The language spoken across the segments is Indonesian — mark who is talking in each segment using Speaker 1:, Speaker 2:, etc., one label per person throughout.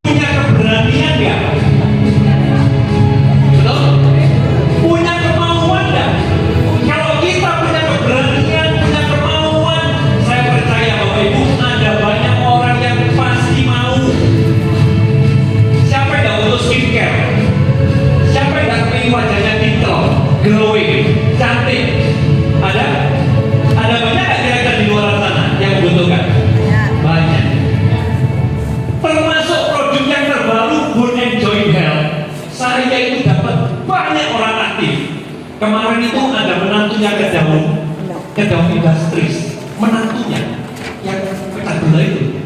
Speaker 1: Punya keberanian nggak? Betul? Punya kemauan nggak? Kalau kita punya keberanian, punya kemauan, saya percaya Bapak Ibu ada banyak orang yang pasti mau. Siapa yang nggak butuh skincare? Siapa yang nggak pengen wajahnya titel, glowing, cantik? Ada? Ada banyak nggak kira-kira di luar sana yang membutuhkan? Banyak. Termasuk produk yang terbaru Born and Joy Health. Saya itu dapat banyak orang aktif. Kemarin itu ada menantunya Kedaung Industries, menantunya yang pecah belah itu.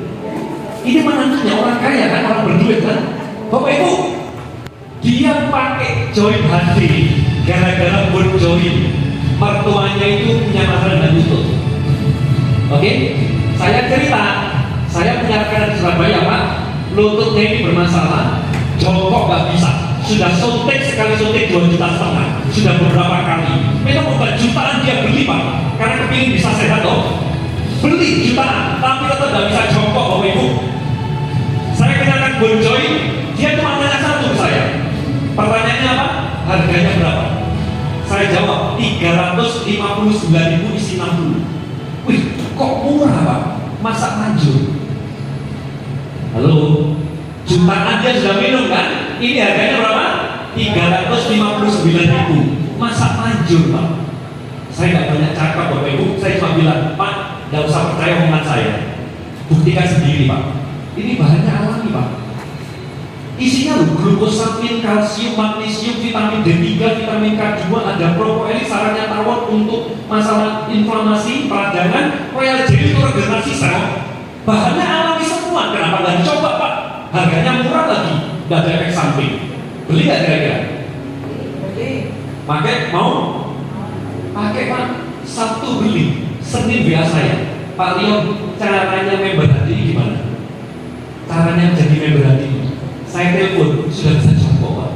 Speaker 1: Ini menantunya orang kaya kan, orang berduit kan. Bapak Ibu, dia pakai Joy Hati gara-gara Born Joy. Mertuanya itu punya masalah dengan lutut. Oke, saya cerita. Saya punya rekan di Surabaya Pak, lututnya ini bermasalah, jongkok nggak bisa. Sudah suntik, sekali suntik 2,5 juta, sudah beberapa kali. Memang obat jutaan dia beli Pak, karena kepingin bisa sehat dong. Beli jutaan, tapi tetap nggak bisa jongkok Bapak Ibu. Saya kenakan Born Joy, dia cuma tanya satu ke saya. Pertanyaannya apa? Harganya berapa? Saya jawab 359.000 isi 60. Wih, kok murah Pak? Masa manjur? Halo, jutaan dia sudah minum kan? Ini harganya berapa? 359.000. Masa manjur Pak? Saya nggak banyak cakap Bapak Ibu. Saya cuma bilang, Pak, nggak usah percaya omongan saya. Buktikan sendiri Pak. Ini bahannya alami Pak. Isinya loh, glukosamin, kalsium, magnesium, vitamin D3, vitamin K2, ada propolis, sarannya tawon untuk masalah inflamasi, peradangan, royal jelly untuk regenerasi sel. Bahannya alami semua, kenapa nggak dicoba Pak? Harganya murah lagi, nggak ada efek samping. Beli nggak kira-kira? Beli. Pakai mau? Pakai Pak. Sabtu beli, Senin biasa ya. Pak Leon, caranya member hati ini gimana? Caranya jadi member hati ini. Saya telepon, sudah bisa jongkok Pak.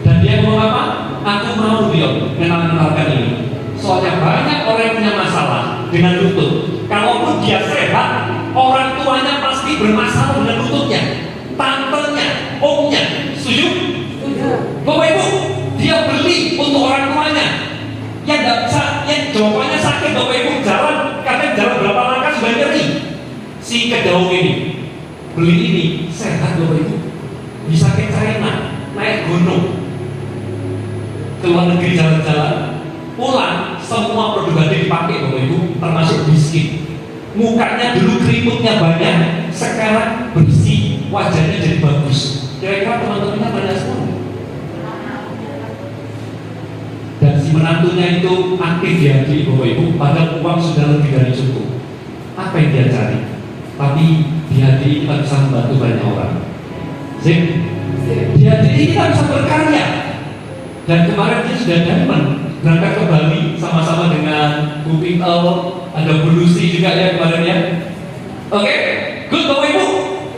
Speaker 1: Dan dia ngomong apa? Aku mau Leon mengenalkan ini. Soalnya banyak orang yang punya masalah dengan lutut. Kalaupun dia sehat, orang tuanya pasti bermasalah dengan lututnya, tantenya, omnya. Setuju? Bapak Ibu, dia beli untuk orang tuanya. Yang nggak bisa, yang jongkoknya sakit Bapak Ibu, jalan, kadang jalan berapa langkah sudah nyeri. Si Kedaung ini beli ini sehat Bapak Ibu, bisa ke China, naik gunung, ke luar negeri jalan-jalan, pulang semua produk hati dipakai Bapak Ibu, termasuk biskuit. Mukanya dulu keriputnya banyak, sekarang bersih, wajahnya jadi bagus. Kira-kira teman-temannya banyak semua. Dan si menantunya itu aktif ya di Bapak Ibu, padahal uang sudah lebih dari cukup. Apa yang dia cari? Tapi di hati kita bisa membantu banyak orang. Di hati kita bisa berkarya. Dan kemarin dia sudah diamond, berangkat ke Bali sama-sama dengan Bu Pintel, ada Bu Lucy juga ya kemarin ya. Oke, good Bapak Ibu.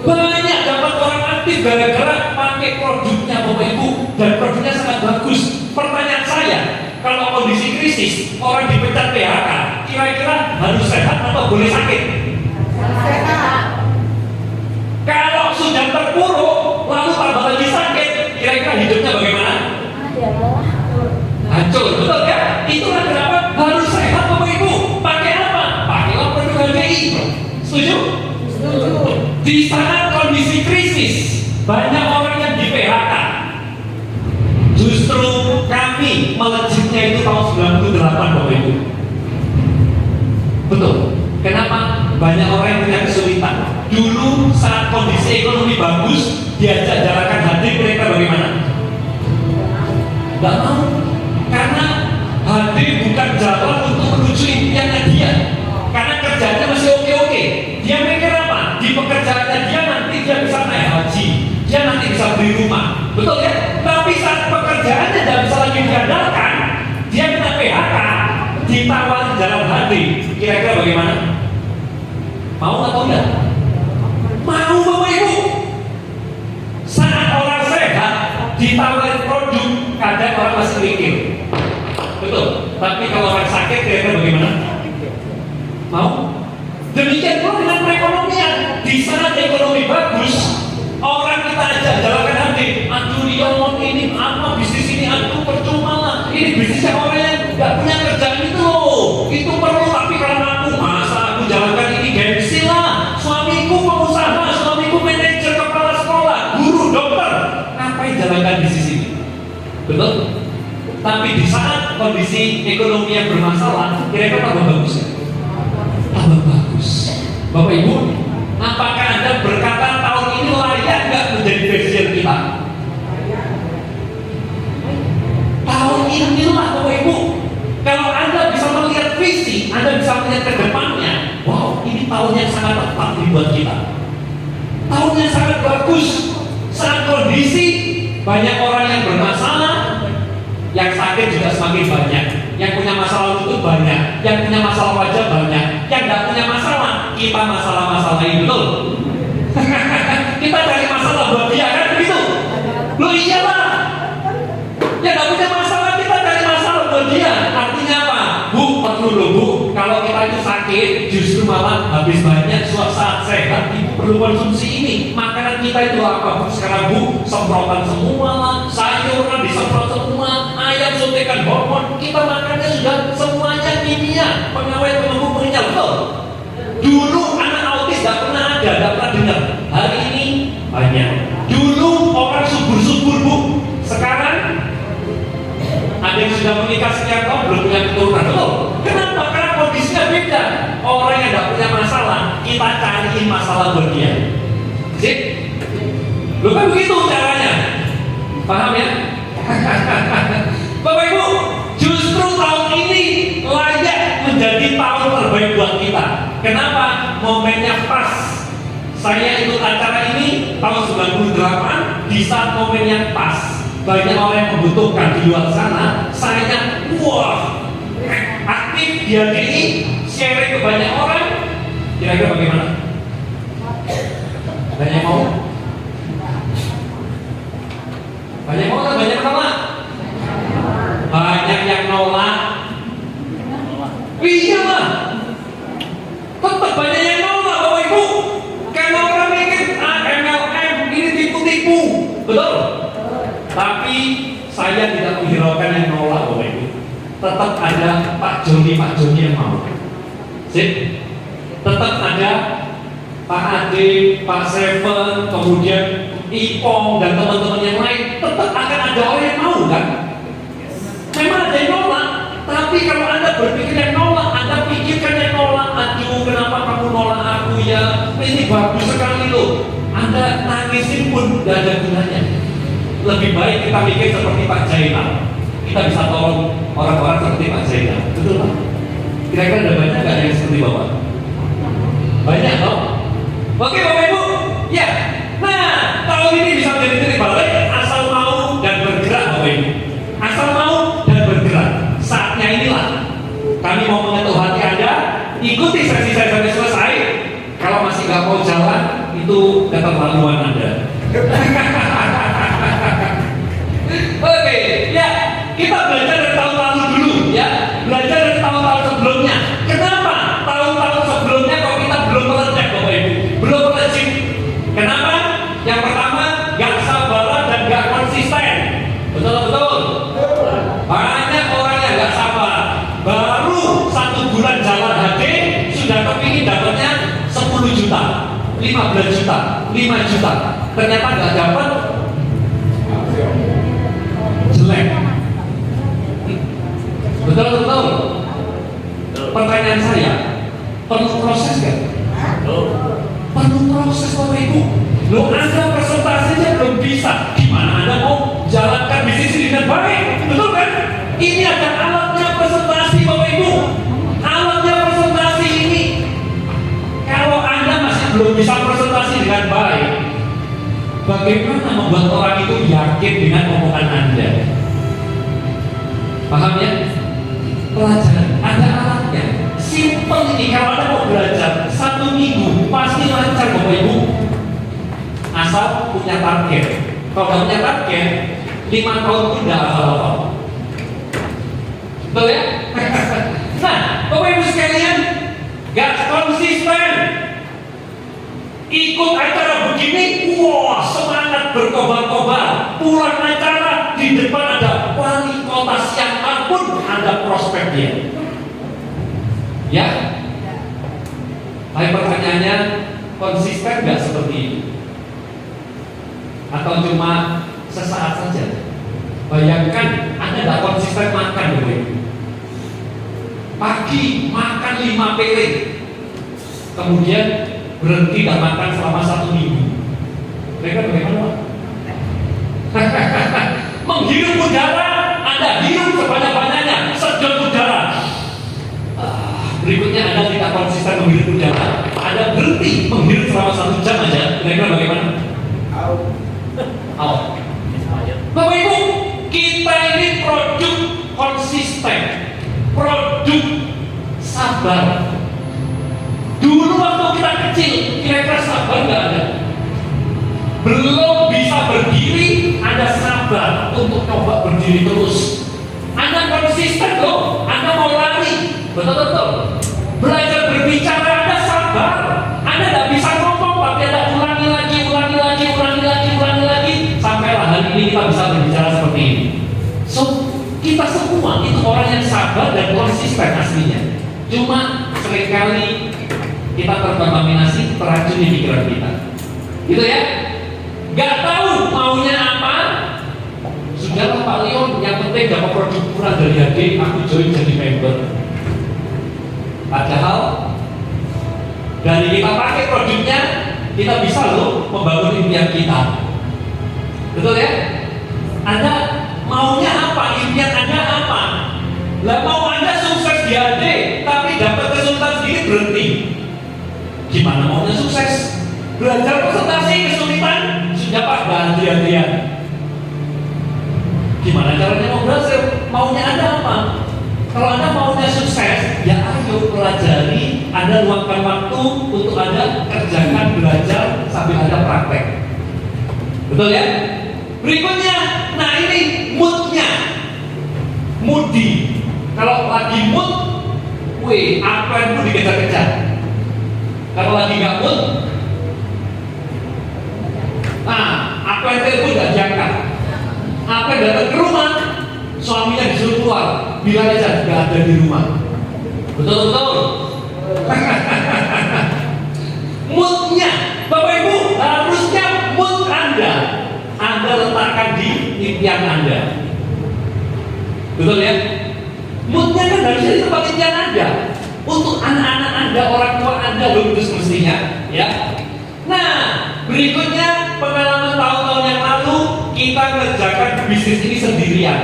Speaker 1: Banyak dapat orang aktif gara-gara pakai produknya Bapak Ibu, dan produknya sangat bagus. Pertanyaan saya, kalau kondisi krisis, orang dipecat PHK, kira-kira harus sehat atau boleh sakit? Kalau sudah terpuruk, lalu tambah lagi sakit, kira-kira hidupnya bagaimana? Hancur, betul ya? Itulah kenapa harus sehat Bapak Ibu. Pakai apa? Pakailah produk HDI. Setuju? Setuju. Di saat kondisi krisis, banyak orang yang di PHK. Justru kami melejitnya itu tahun 98 Bapak Ibu. Betul. Kenapa? Banyak orang yang punya kesulitan. Dulu saat kondisi ekonomi bagus, diajak jalankan hati, mereka bagaimana? Gak mau. Karena hati bukan jalan untuk menuju impiannya dia. Karena kerjanya masih oke-oke. Dia mikir apa? Di pekerjaannya dia nanti dia bisa naik haji, dia nanti bisa beli rumah. Betul ya? Tapi saat pekerjaannya tidak bisa lagi diandalkan, dia kena PHK, ditawari jalan hati. Kira-kira bagaimana? Mau atau tidak? Mau Bapak Ibu. Saat orang sehat ditawari produk, kadang sehat orang masih mikir. Betul. Tapi kalau orang sakit kira-kira bagaimana? Mau? Demikian pula dengan perekonomian. Di saat ekonomi bagus, orang kita ajak jalankan hati. Aduh ini apa bisnis ini? Aduh percuma lah. Ini bisnisnya orang yang nggak punya kerjaan itu loh. Itu perlu. Tapi kalau aku masa aku jalankan ini gengsi lah. Suamiku pengusaha, suamiku manajer, kepala sekolah, guru, dokter. Ngapain jalankan bisnis ini? Betul? Tapi di saat kondisi ekonomi yang bermasalah, kira-kira tambah bagus ya? Tambah bagus. Bapak Ibu, apakah Anda berkata tahun ini layak nggak menjadi presiden kita? Tahun inilah Bapak Ibu. Kalau Anda bisa melihat visi, Anda bisa melihat ke depannya. Wow, ini tahun yang sangat tepat dibuat kita. Tahun yang sangat bagus. Saat kondisi banyak orang yang bermasalah, yang sakit juga semakin banyak, yang punya masalah lutut banyak, yang punya masalah wajah banyak, yang tidak punya masalah, kita masalah-masalahin, betul? Kita cari masalah buat dia, kan begitu? Loh iyalah, yang tidak punya masalah kita cari masalah buat dia. Artinya apa? Bu, perlu loh Bu, kalau kita itu sakit, justru malah habis banyak saat sehat, Ibu perlu konsumsi ini. Makanan kita itu apa Bu? Sekarang Bu, semprotan semua lah, sayuran disemprot semua, ayam suntikan hormon, kita makannya sudah semuanya kimia, pengawet, penumbuh, pengenyal, betul? Dulu anak autis tidak pernah ada, tidak pernah dengar. Hari ini banyak. Dulu orang subur-subur Bu, sekarang ada yang sudah menikah sekian tahun belum punya keturunan, betul? Kenapa? Karena kondisinya beda. Orang yang tidak punya masalah, kita cariin masalah buat dia. Sip? Loh kan begitu caranya. Paham ya? Bapak Ibu, justru tahun ini layak menjadi tahun terbaik buat kita. Kenapa? Momennya pas. Saya ikut acara ini tahun 98 di saat momennya pas. Banyak orang yang membutuhkan di luar sana. Saya wah aktif di HDI, sharing ke banyak orang. Kira-kira bagaimana? Banyak mau? Banyak mau atau banyak nolak? Banyak yang nolak. Iya lah. Tetap banyak yang nolak Bapak Ibu. Karena orang mikir MLM ini tipu-tipu. Betul? Tapi saya tidak menghiraukan yang nolak Bapak Ibu. Tetap ada Pak Joni yang mau. Sip? Tetap ada Pak Ade, Pak Seven, kemudian Ipong dan teman-teman yang lain. Tetap akan ada orang yang mau kan? Memang ada yang nolak. Tapi kalau Anda berpikir yang nolak, Anda pikirkan yang nolak. Aduh, kenapa kamu nolak aku ya? Ini bagus sekali loh. Anda nangisin pun tidak ada gunanya. Lebih baik kita mikir seperti Pak Jainal. Kita bisa tolong orang-orang seperti Pak Jainal. Betul Pak? Kira-kira ada banyak nggak yang seperti Bapak? Banyak toh? Oke Bapak Ibu, ya. Nah, tahun ini bisa menjadi titik balik asal mau dan bergerak Bapak Ibu. Asal mau dan bergerak. Saatnya inilah kami mau menyentuh hati Anda. Ikuti sesi saya sampai selesai. Kalau masih nggak mau jalan, itu keterlaluan Anda. Oke, ya kita belajar dari tahun lalu dulu, ya belajar dari tahun-tahun sebelumnya. Kenapa tahun-tahun sebelumnya kok kita belum meledak, Bapak Ibu? Belum melejit. Kenapa? Yang pertama, nggak sabaran dan nggak konsisten. Betul. Banyak orang yang nggak sabar. Baru 1 bulan jalan HD sudah kepingin dapatnya 10 juta, 15 juta, 5 juta. Ternyata nggak dapat, jelek. Betul. Pertanyaan saya, perlu proses nggak? Perlu proses Bapak Ibu. Loh Anda presentasinya belum bisa, gimana Anda mau jalankan bisnis ini dengan baik? Betul kan? Ini ada alatnya presentasi Bapak Ibu. Alatnya presentasi ini. Kalau Anda masih belum bisa presentasi dengan baik, bagaimana membuat orang itu yakin dengan omongan Anda? Paham ya? Pelajaran, ada alatnya. Simpel ini, kalau Anda mau belajar 1 minggu pasti lancar Bapak Ibu. Asal punya target. Kalau nggak punya target, 5 tahun pun nggak hafal-hafal. Betul ya? Nah, Bapak Ibu sekalian, nggak konsisten. Ikut acara begini, wah semangat berkobar-kobar. Pulang acara di depan ada wali kota siapapun, ada prospek dia. Ya? Tapi pertanyaannya, konsisten nggak seperti ini? Atau cuma sesaat saja? Bayangkan Anda nggak konsisten makan, Bapak Ibu. Pagi makan 5 piring, kemudian berhenti nggak makan selama 1 minggu. Mereka bagaimana, Pak? Menghirup udara, Anda hirup sebanyak-banyaknya, sedot udara. Berikutnya Anda tidak konsisten menghirup udara, Anda berhenti menghirup selama 1 jam aja. Kira-kira bagaimana? Bapak Ibu, kita ini produk konsisten, produk sabar. Dulu waktu kita kecil, kira-kira sabar nggak ada? Belum bisa berdiri, Anda sabar untuk coba berdiri terus. Anda konsisten loh, Anda mau lari, betul-betul. Belajar berbicara, Anda sabar. Anda nggak bisa ngomong, tapi Anda ulangi lagi, sampailah hari ini kita bisa berbicara seperti ini. So, kita semua itu orang yang sabar dan konsisten aslinya. Cuma seringkali kita terkontaminasi, teracuni pikiran kita, gitu ya. Gak tahu maunya apa. Sudahlah Pak Leon, yang penting dapat produk murah dari HD, aku join jadi member. Padahal dari kita pakai produknya, kita bisa loh membangun impian kita. Betul ya? Anda maunya apa? Impian Anda apa? Lah mau Anda sukses di HD, tapi dapat kesulitan sedikit berhenti. Gimana maunya sukses? Belajar presentasi kesulitan, sudah Pak ganti-gantian. Gimana caranya mau berhasil? Maunya Anda apa? Kalau Anda maunya sukses, ya ayo pelajari. Anda luangkan waktu untuk Anda kerjakan, belajar sambil Anda praktek. Betul ya? Berikutnya, nah ini moodnya, moody. Kalau lagi mood, apa yang perlu dikejar-kejar? Kalau lagi nggak mood, apa yang telepon nggak diangkat? Apa yang datang ke rumah, suaminya disuruh keluar, bilang aja nggak ada di rumah. Betul-betul. Moodnya, Bapak Ibu, harusnya mood Anda letakkan di impian Anda. Betul ya? Moodnya kan harusnya di tempat impian Anda. Untuk anak-anak Anda, orang tua Anda lulus mestinya, ya. Nah, berikutnya pengalaman tahun-tahun yang lalu kita kerjakan bisnis ini sendirian.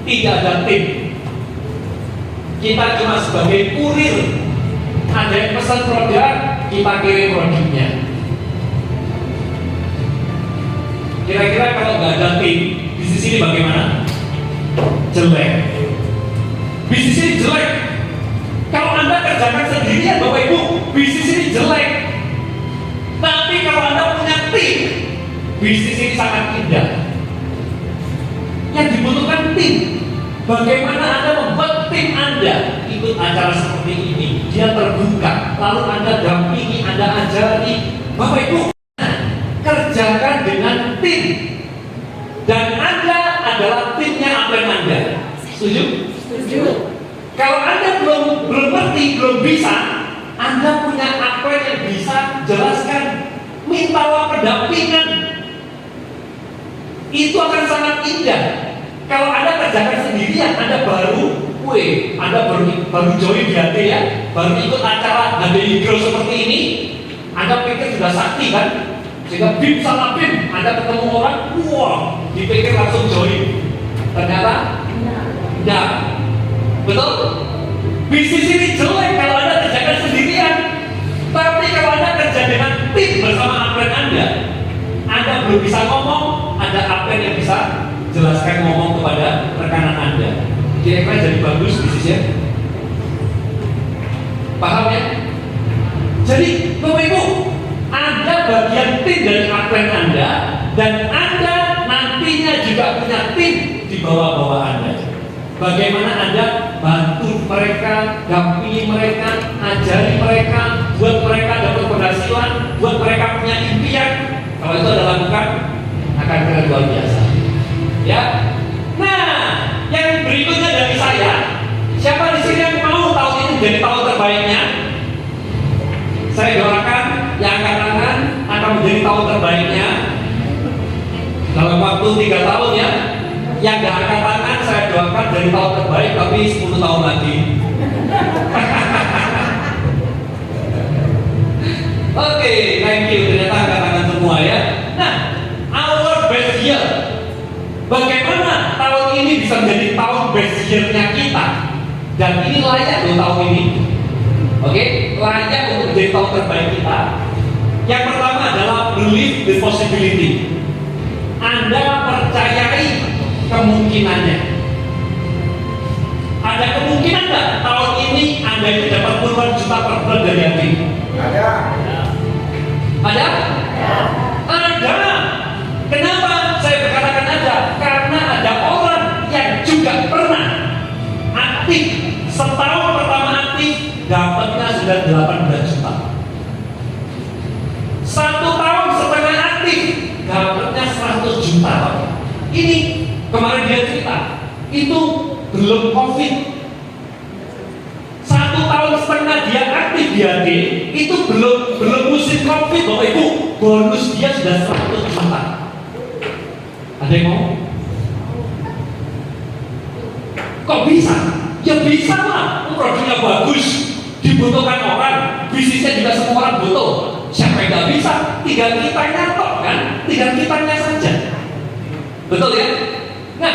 Speaker 1: Tidak ada tim. Kita cuma sebagai kurir. Ada yang pesan produk, kita kirim produknya. Kira-kira kalau nggak ada tim, bisnis ini bagaimana? Jelek. Bisnis ini jelek. Kalau Anda kerjakan sendirian, Bapak Ibu, bisnis ini jelek. Tapi kalau Anda punya tim, bisnis ini sangat indah. Yang dibutuhkan tim. Bagaimana Anda membuat tim Anda ikut acara seperti ini? Dia terbuka, lalu Anda dampingi, Anda ajari. Bapak Ibu, kerjakan dengan tim. Dan Anda adalah timnya apa yang Anda. Setuju? Setuju. Kalau Anda belum ngerti, belum bisa, Anda punya apa yang bisa jelaskan, mintalah pendampingan. Itu akan sangat indah. Kalau Anda kerjakan sendirian, Anda Anda baru join di HD ya, baru ikut acara HDI Grow seperti ini, Anda pikir sudah sakti kan? Sehingga BIM sama BIM, Anda ketemu orang, wah, dipikir langsung join. Ternyata enggak. Betul? Bisnis ini jelek kalau Anda kerjakan sendirian. Tapi kalau Anda kerja dengan tim bersama upline Anda belum bisa ngomong, ada upline yang bisa jelaskan ngomong kepada rekanan Anda. Kira-kira jadi bagus bisnisnya? Paham ya? Jadi Bapak Ibu, Anda bagian tim dari upline Anda, dan Anda nantinya bawah-bawah Anda. Bagaimana Anda bantu mereka, dampingi mereka, ajari mereka, buat mereka dapat penghasilan, buat mereka punya impian. Kalau itu Anda lakukan, akan keren luar biasa. Ya. Nah, yang berikutnya dari saya, siapa di sini yang mau tahun ini menjadi tahun terbaiknya? Saya doakan yang angkat tangan akan menjadi tahun terbaiknya dalam waktu 3 tahun ya. Yang gak angkat tangan saya doakan dari tahun terbaik tapi 10 tahun lagi. Oke, thank you. Ternyata angkat tangan semua ya. Nah, our best year. Bagaimana tahun ini bisa menjadi tahun best year-nya kita? Dan ini layak loh tahun ini. Oke, layak untuk menjadi tahun terbaik kita. Yang pertama adalah believe the possibility. Anda percayai kemungkinannya. Ada kemungkinan nggak tahun ini Anda itu dapat puluhan juta per bulan dari hati?
Speaker 2: Ada.
Speaker 1: Ada? Ada. Kenapa saya berkatakan ada? Karena ada orang yang juga pernah aktif setahun pertama aktif dapatnya sudah 18 juta. 1 tahun setengah aktif dapatnya 100 juta. Ini kemarin dia cerita itu belum COVID. 1 tahun setengah dia aktif di AD itu belum musim COVID Bapak Ibu, bonus dia sudah 100 juta. Ada yang mau? Kok bisa? Ya bisa lah, produknya bagus, dibutuhkan orang, bisnisnya juga semua orang butuh. Siapa yang nggak bisa? Tinggal kitanya kok kan? Tinggal kitanya saja. Betul ya? Nah,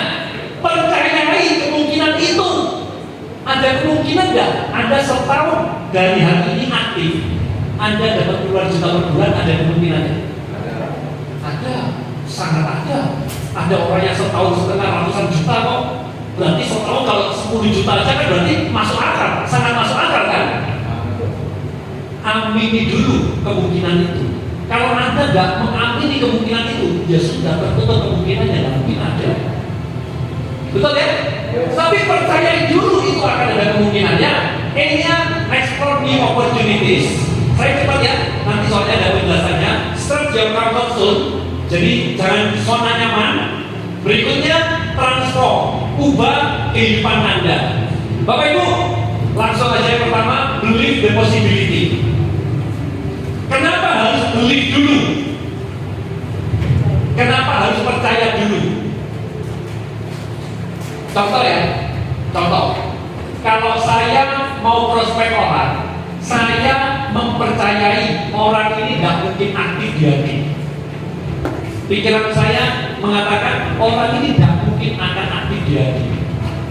Speaker 1: percayai kemungkinan itu. Ada kemungkinan nggak? Anda setahun dari hari ini aktif, Anda dapat puluhan juta per bulan, ada kemungkinannya? Ada, sangat ada. Ada orang yang setahun setengah ratusan juta kok. Berarti setahun kalau 10 juta aja kan berarti masuk akal, sangat masuk akal kan? Amini dulu kemungkinan itu. Kalau Anda nggak mengamini kemungkinan itu, ya sudah tertutup kemungkinannya, nggak mungkin ada. Betul ya? Tapi percayai dulu itu akan ada kemungkinannya. E-nya explore new opportunities. Saya cepat ya, nanti soalnya ada penjelasannya. Stretch your comfort zone. Jadi jangan zona nyaman. Berikutnya transform, ubah kehidupan Anda. Bapak Ibu, langsung aja yang pertama, believe the possibility. Kenapa harus believe dulu? Kenapa harus percaya dulu? Contoh ya, contoh. Kalau saya mau prospek orang, saya mempercayai orang ini tidak mungkin aktif di hati. Pikiran saya mengatakan orang ini tidak mungkin akan aktif di hati.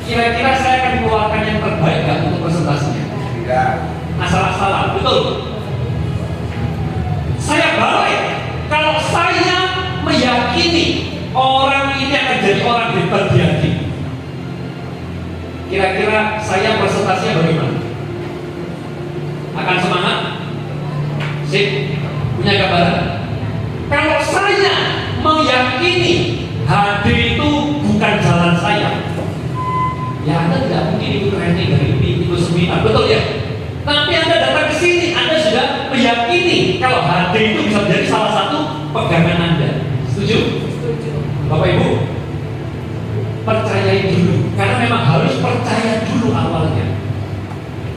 Speaker 1: Kira-kira saya akan mengeluarkan yang terbaik nggak untuk presentasinya?
Speaker 2: Tidak.
Speaker 1: Asal-asalan, betul. Saya balik. Kalau saya meyakini orang ini akan jadi orang hebat di hati, kira-kira saya presentasinya bagaimana? Akan semangat? Sip? Punya gambaran? Kalau saya meyakini HD itu bukan jalan saya, ya Anda tidak mungkin ikut training dari ini, ikut seminar, betul ya? Tapi Anda datang ke sini, Anda sudah meyakini kalau HD itu bisa menjadi salah satu pegangan Anda. Setuju? Bapak Ibu, percayai dulu, karena memang harus percaya dulu awalnya.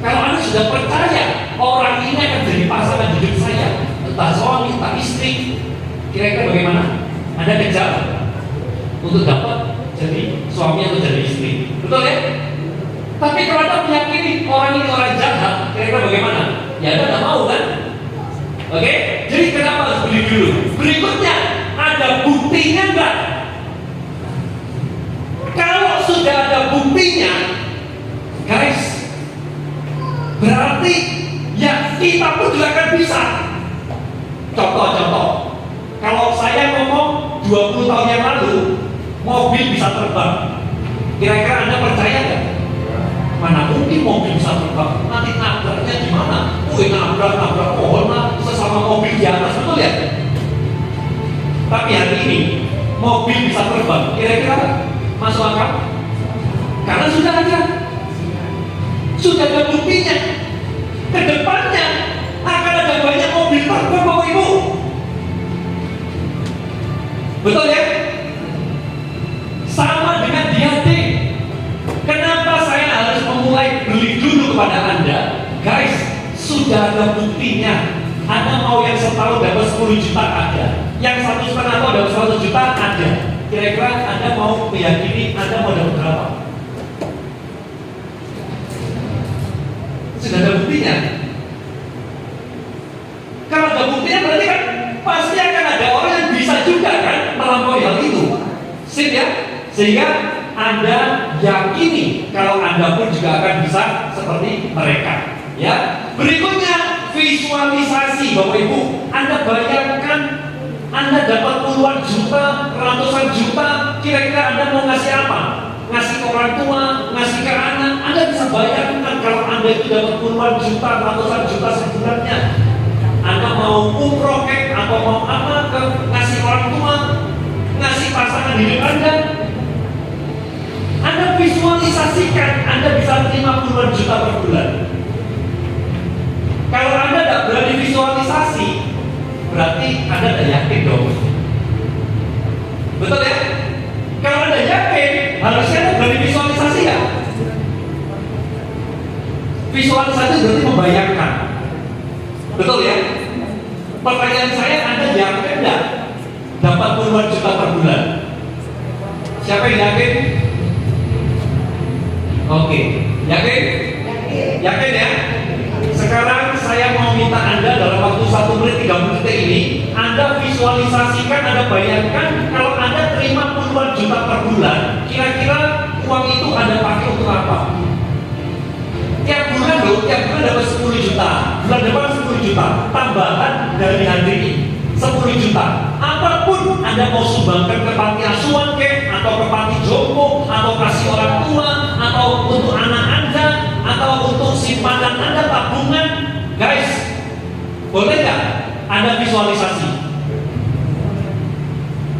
Speaker 1: Kalau Anda sudah percaya orang ini akan jadi pasangan hidup saya, entah suami, entah istri, kira-kira bagaimana? Anda kejar untuk dapat jadi suami atau jadi istri, betul ya? Tapi kalau Anda meyakini orang ini orang jahat, kira-kira bagaimana? Ya Anda tidak mau kan? Oke? Jadi kenapa harus beli dulu? Berikutnya, ada buktinya enggak? Kalau sudah ada buktinya, guys, berarti ya kita pun juga akan bisa. Contoh-contoh, kalau saya ngomong 20 tahun yang lalu mobil bisa terbang, kira-kira Anda percaya nggak? Mana mungkin mobil bisa terbang? Nanti nabraknya gimana? Nabrak pohon lah, sesama mobil di atas, betul ya? Tapi hari ini mobil bisa terbang, kira-kira Masuk akal? Karena sudah ada buktinya. Kedepannya akan ada banyak mobil terbang, Bapak Ibu. Betul ya? Sama dengan diadik. Kenapa saya harus memulai beli dulu kepada Anda? Guys, sudah ada buktinya. Anda mau yang setahun dapat 10 juta ada, yang 1,5 tahun dapat 100 juta ada. Kira-kira Anda mau meyakini Anda mau dapat berapa? Sudah ada buktinya. Kalau ada buktinya berarti kan pasti akan ada orang yang bisa juga kan melampaui hal itu. Sip ya? Sehingga Anda yakini kalau Anda pun juga akan bisa seperti mereka. Ya. Berikutnya visualisasi, Bapak Ibu. Anda bayangkan Anda dapat puluhan juta, ratusan juta, kira-kira Anda mau ngasih apa? Ngasih ke orang tua, ngasih ke anak. Anda bisa bayangkan kalau Anda itu dapat puluhan juta, ratusan juta sebulannya. Anda mau umroh atau mau apa ke ngasih orang tua, ngasih pasangan hidup Anda. Anda visualisasikan Anda bisa terima puluhan juta per bulan. Kalau Anda tidak berani visualisasi, berarti Anda tidak yakin dong. Betul ya? Kalau Anda yakin, harusnya Anda berani visualisasi ya. Visualisasi berarti membayangkan. Betul ya? Pertanyaan saya, Anda yakin tidak dapat puluhan juta per bulan? Siapa yang yakin? Oke, yakin? Yakin ya? Sekarang saya mau minta Anda dalam waktu 1 menit 3 menit ini, Anda visualisasikan, Anda bayangkan kalau Anda terima puluhan juta per bulan, kira-kira uang itu Anda pakai untuk apa? Tiap bulan loh, tiap bulan dapat 10 juta, bulan depan 10 juta, tambahan dari hari ini 10 juta. Apapun Anda mau sumbangkan ke panti asuhan atau ke panti jompo, atau kasih orang tua, atau untuk anak Anda, atau untuk simpanan Anda, tabungan, guys, boleh nggak Anda visualisasi?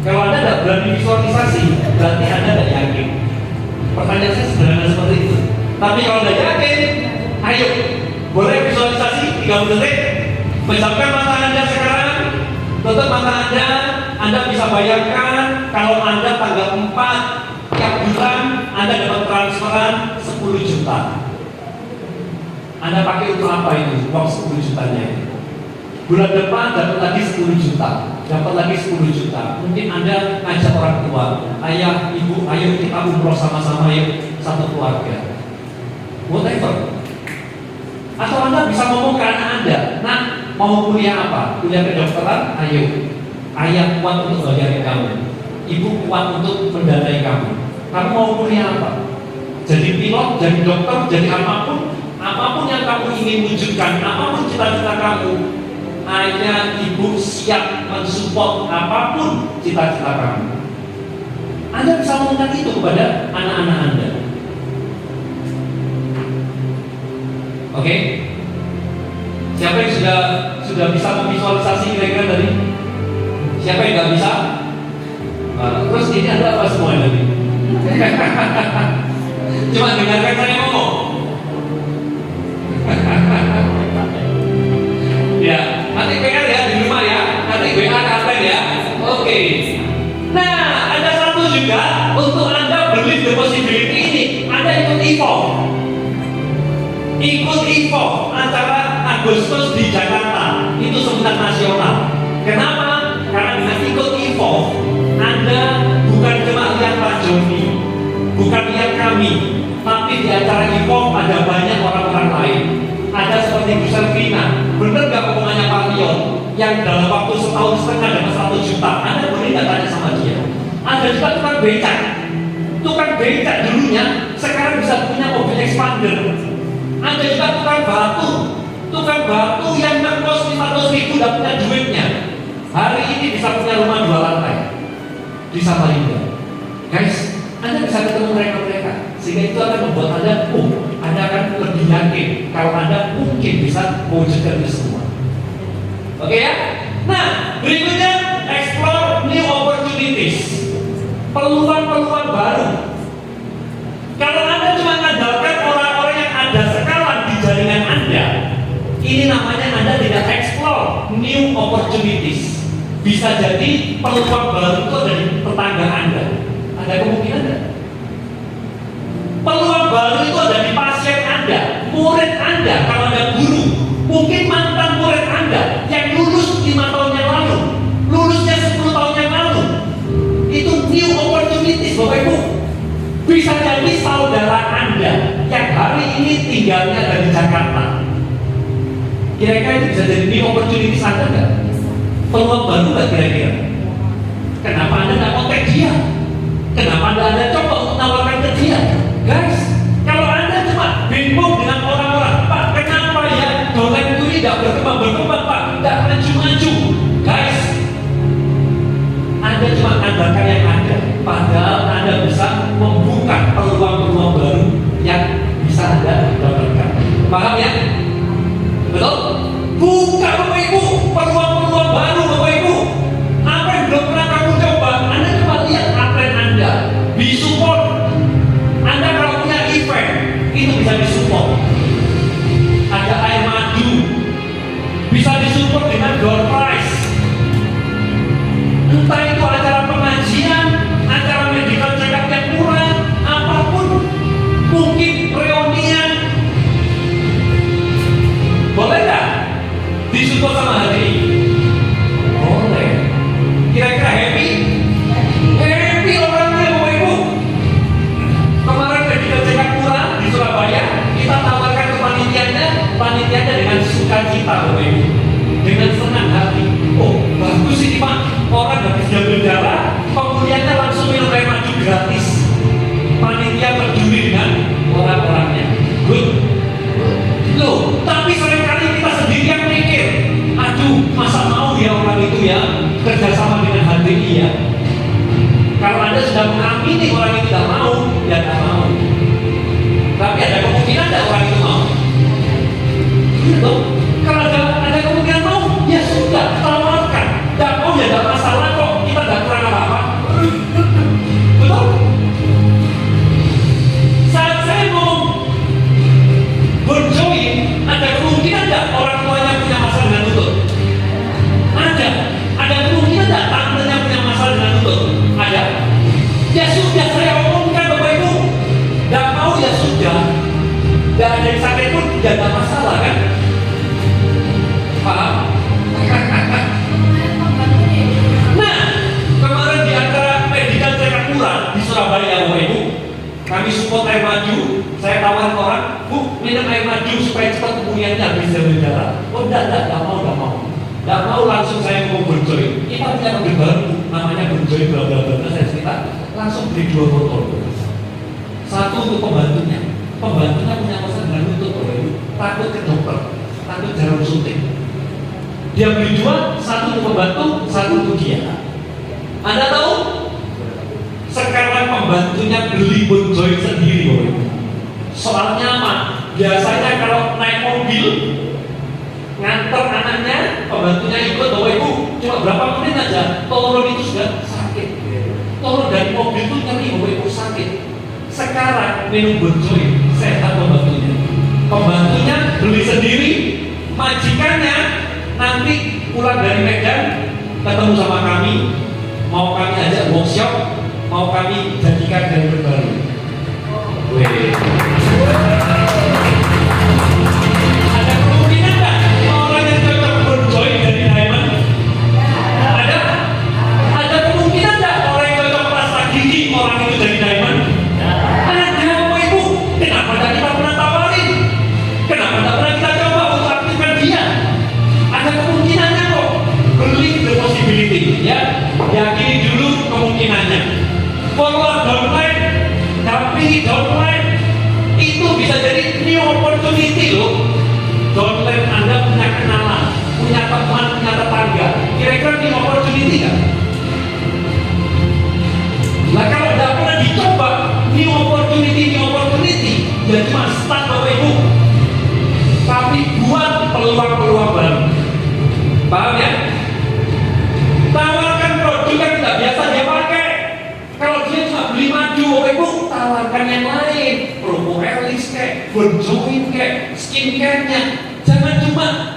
Speaker 1: Kalau Anda tidak berani visualisasi, berarti Anda tidak yakin. Pertanyaan saya sederhana seperti itu. Tapi kalau Anda yakin, ayo, boleh visualisasi 3 menit. Pejamkan mata Anda sekarang, tutup mata Anda bisa bayangkan kalau Anda tanggal 4 tiap bulan Anda dapat transferan 10 juta. Anda pakai untuk apa itu? Uang 10 jutanya. Bulan depan dapat lagi 10 juta, dapat lagi 10 juta. Mungkin Anda ngajak orang tua, ayah, ibu, ayo kita umroh sama-sama yuk, satu keluarga. Whatever. Atau Anda bisa ngomong ke anak Anda, nah, mau kuliah apa? Kuliah kedokteran? Ayo. Ayah kuat untuk bayarin kamu, ibu kuat untuk mendanai kamu. Kamu mau kuliah apa? Jadi pilot, jadi dokter, jadi apapun yang kamu ingin wujudkan, apapun cita-cita kamu, ayah, ibu siap mensupport apapun cita-cita kamu. Anda bisa mengatakan itu kepada anak-anak Anda. Oke? Siapa yang sudah bisa memvisualisasi kira-kira tadi? Siapa yang nggak bisa? Terus ini ada apa semua tadi? Cuma dengarkan saya ngomong. Ya, nanti PR ya di rumah ya, nanti WA kapan ya? Oke. Nah, ada satu juga untuk Anda believe the possibility ini, Anda ikut IFO acara Agustus di Jakarta, itu seminar nasional. Kenapa? Karena dengan ikut IFO, Anda bukan cuma lihat Pak Joni, bukan lihat kami, tapi di acara IFO ada banyak orang-orang lain. Ada seperti Bu Selvina, benar nggak omongannya Pak Leon yang dalam waktu setahun setengah dapat 1 juta? Anda boleh nggak tanya sama dia? Ada juga tukang becak dulunya sekarang bisa punya mobil expander. Ada juga tukang batu yang ngekos 500.000 tidak punya duitnya, hari ini bisa punya rumah 2 lantai di Samarinda. Guys, Anda bisa ketemu mereka, sehingga itu akan membuat Anda akan lebih yakin kalau Anda mungkin bisa mewujudkan itu semua. Oke ya? Nah, berikutnya explore new opportunities, peluang-peluang baru. namanya Anda tidak explore new opportunities. Bisa jadi peluang baru itu ada di tetangga Anda. Ada kemungkinan tidak? Peluang baru itu ada di pasien Anda, murid Anda, kalau ada guru. Mungkin mantan murid Anda yang lulus 5 tahun yang lalu, lulusnya 10 tahun yang lalu. Itu new opportunities, Bapak Ibu. Bisa jadi saudara Anda yang hari ini tinggalnya dari Jakarta. Kira-kira itu bisa jadi new opportunities Anda enggak? Peluang baru enggak kira-kira? Kenapa Anda enggak kontak dia? Kenapa Anda coba untuk menawarkan ke dia? Guys, kalau Anda cuma bingung dengan orang-orang, Pak, kenapa ya dolar itu tidak berkembang, Pak, tidak maju-maju? Guys, Anda cuma andalkan yang ada, padahal Anda bisa membuka peluang-peluang baru yang bisa Anda dapatkan. Paham ya? Betul? Buka Bapak Ibu peluang-peluang baru, Bapak Ibu. Apa yang belum pernah kamu coba? Anda coba lihat atlet Anda, disupport. Anda kalau punya event itu bisa disupport. Ada air madu, bisa disupport dengan door prize. Entah itu acara pengajian, acara medical check-up yang murah, apapun, mungkin reunian. Boleh nggak disupport sama hari ini? Boleh. Kira-kira happy? Happy orangnya, Bapak Ibu. Kemarin medical check-up murah di Surabaya, kita tawarkan ke panitianya dengan sukacita, Bapak Ibu, dengan senang hati. Oh, bagus ini Pak, orang habis diambil darah, kemudiannya langsung minum air madu gratis. Panitia peduli dengan orang-orangnya. Good. Loh, tapi seringkali kita sendiri yang mikir, aduh, masa mau ya orang itu ya kerjasama dengan HDI ya? Kalau Anda sudah mengamini orang itu tidak mau, ya tidak mau. Tapi ada kemungkinan tidak orang itu mau? Gitu. Kalau ada kemungkinan mau, ya sudah, tawarkan. Tidak mau ya tidak masalah kok, kita tidak kurang apa-apa. Betul? Saat saya mau berjoin, ada kemungkinan tidak orang tuanya punya masalah dengan lutut? Ada. Ada kemungkinan tidak tantenya punya masalah dengan lutut? Ada. Ya sudah, saya omongkan Bapak Ibu. Tidak mau ya sudah. Tidak ada yang sakit pun tidak ada masalah kan? Paham? Nah, kemarin di acara medical check-up murah di Surabaya, Bapak Ibu, kami support air madu. Saya tawarin orang, Bu, minum air madu supaya cepat kemudiannya habis dari darah. Oh, tidak mau. Tidak mau langsung saya mau berjoin. Kita punya mobil baru, namanya berjoin bla bla bla. Saya cerita, langsung beli 2 botol. Satu untuk pembantunya punya masalah dengan lutut, Bapak Ibu, takut ke dokter, takut jarum suntik. Dia beli 2, satu untuk pembantu, satu untuk dia. Anda tahu? Sekarang pembantunya beli bonjoin sendiri, Bapak Ibu. Soalnya apa? Biasanya kalau naik mobil nganter anaknya, pembantunya ikut, Bapak Ibu, cuma berapa menit aja turun itu sudah sakit. Turun dari mobil itu nyeri, Bapak Ibu, sakit. Sekarang minum bonjoin, sehat pembantunya. Pembantunya beli sendiri, majikannya nanti pulang dari Medan ketemu sama kami, mau kami ajak workshop, mau kami jadikan driver baru. Ada kemungkinan nggak orang yang cocok berjoin dari Diamond? Ada kemungkinan nggak orang yang cocok pasta gigi orang itu dari Diamond? Ada, Bapak Ibu. Kenapa tidak kita pernah tawarin? Kenapa tidak pernah kita coba untuk aktifkan dia? Ada kemungkinannya kok. Believe the possibility, ya. Yakini dulu kemungkinannya. Follow downline, tapi downline itu bisa jadi new opportunity loh. Downline Anda punya kenalan, punya teman, punya tetangga. Kira-kira new opportunity kan? Nah kalau tidak pernah dicoba new opportunity, ya cuma start, Bapak Ibu. Tapi buat peluang-peluang baru. Paham ya? Tawarkan produk yang tidak biasa dia pakai. Kalau dia cuma beli madu, Bapak Ibu, tawarkan yang lain. Promo Elis kayak, bonjoin kayak, skincare-nya. Jangan cuma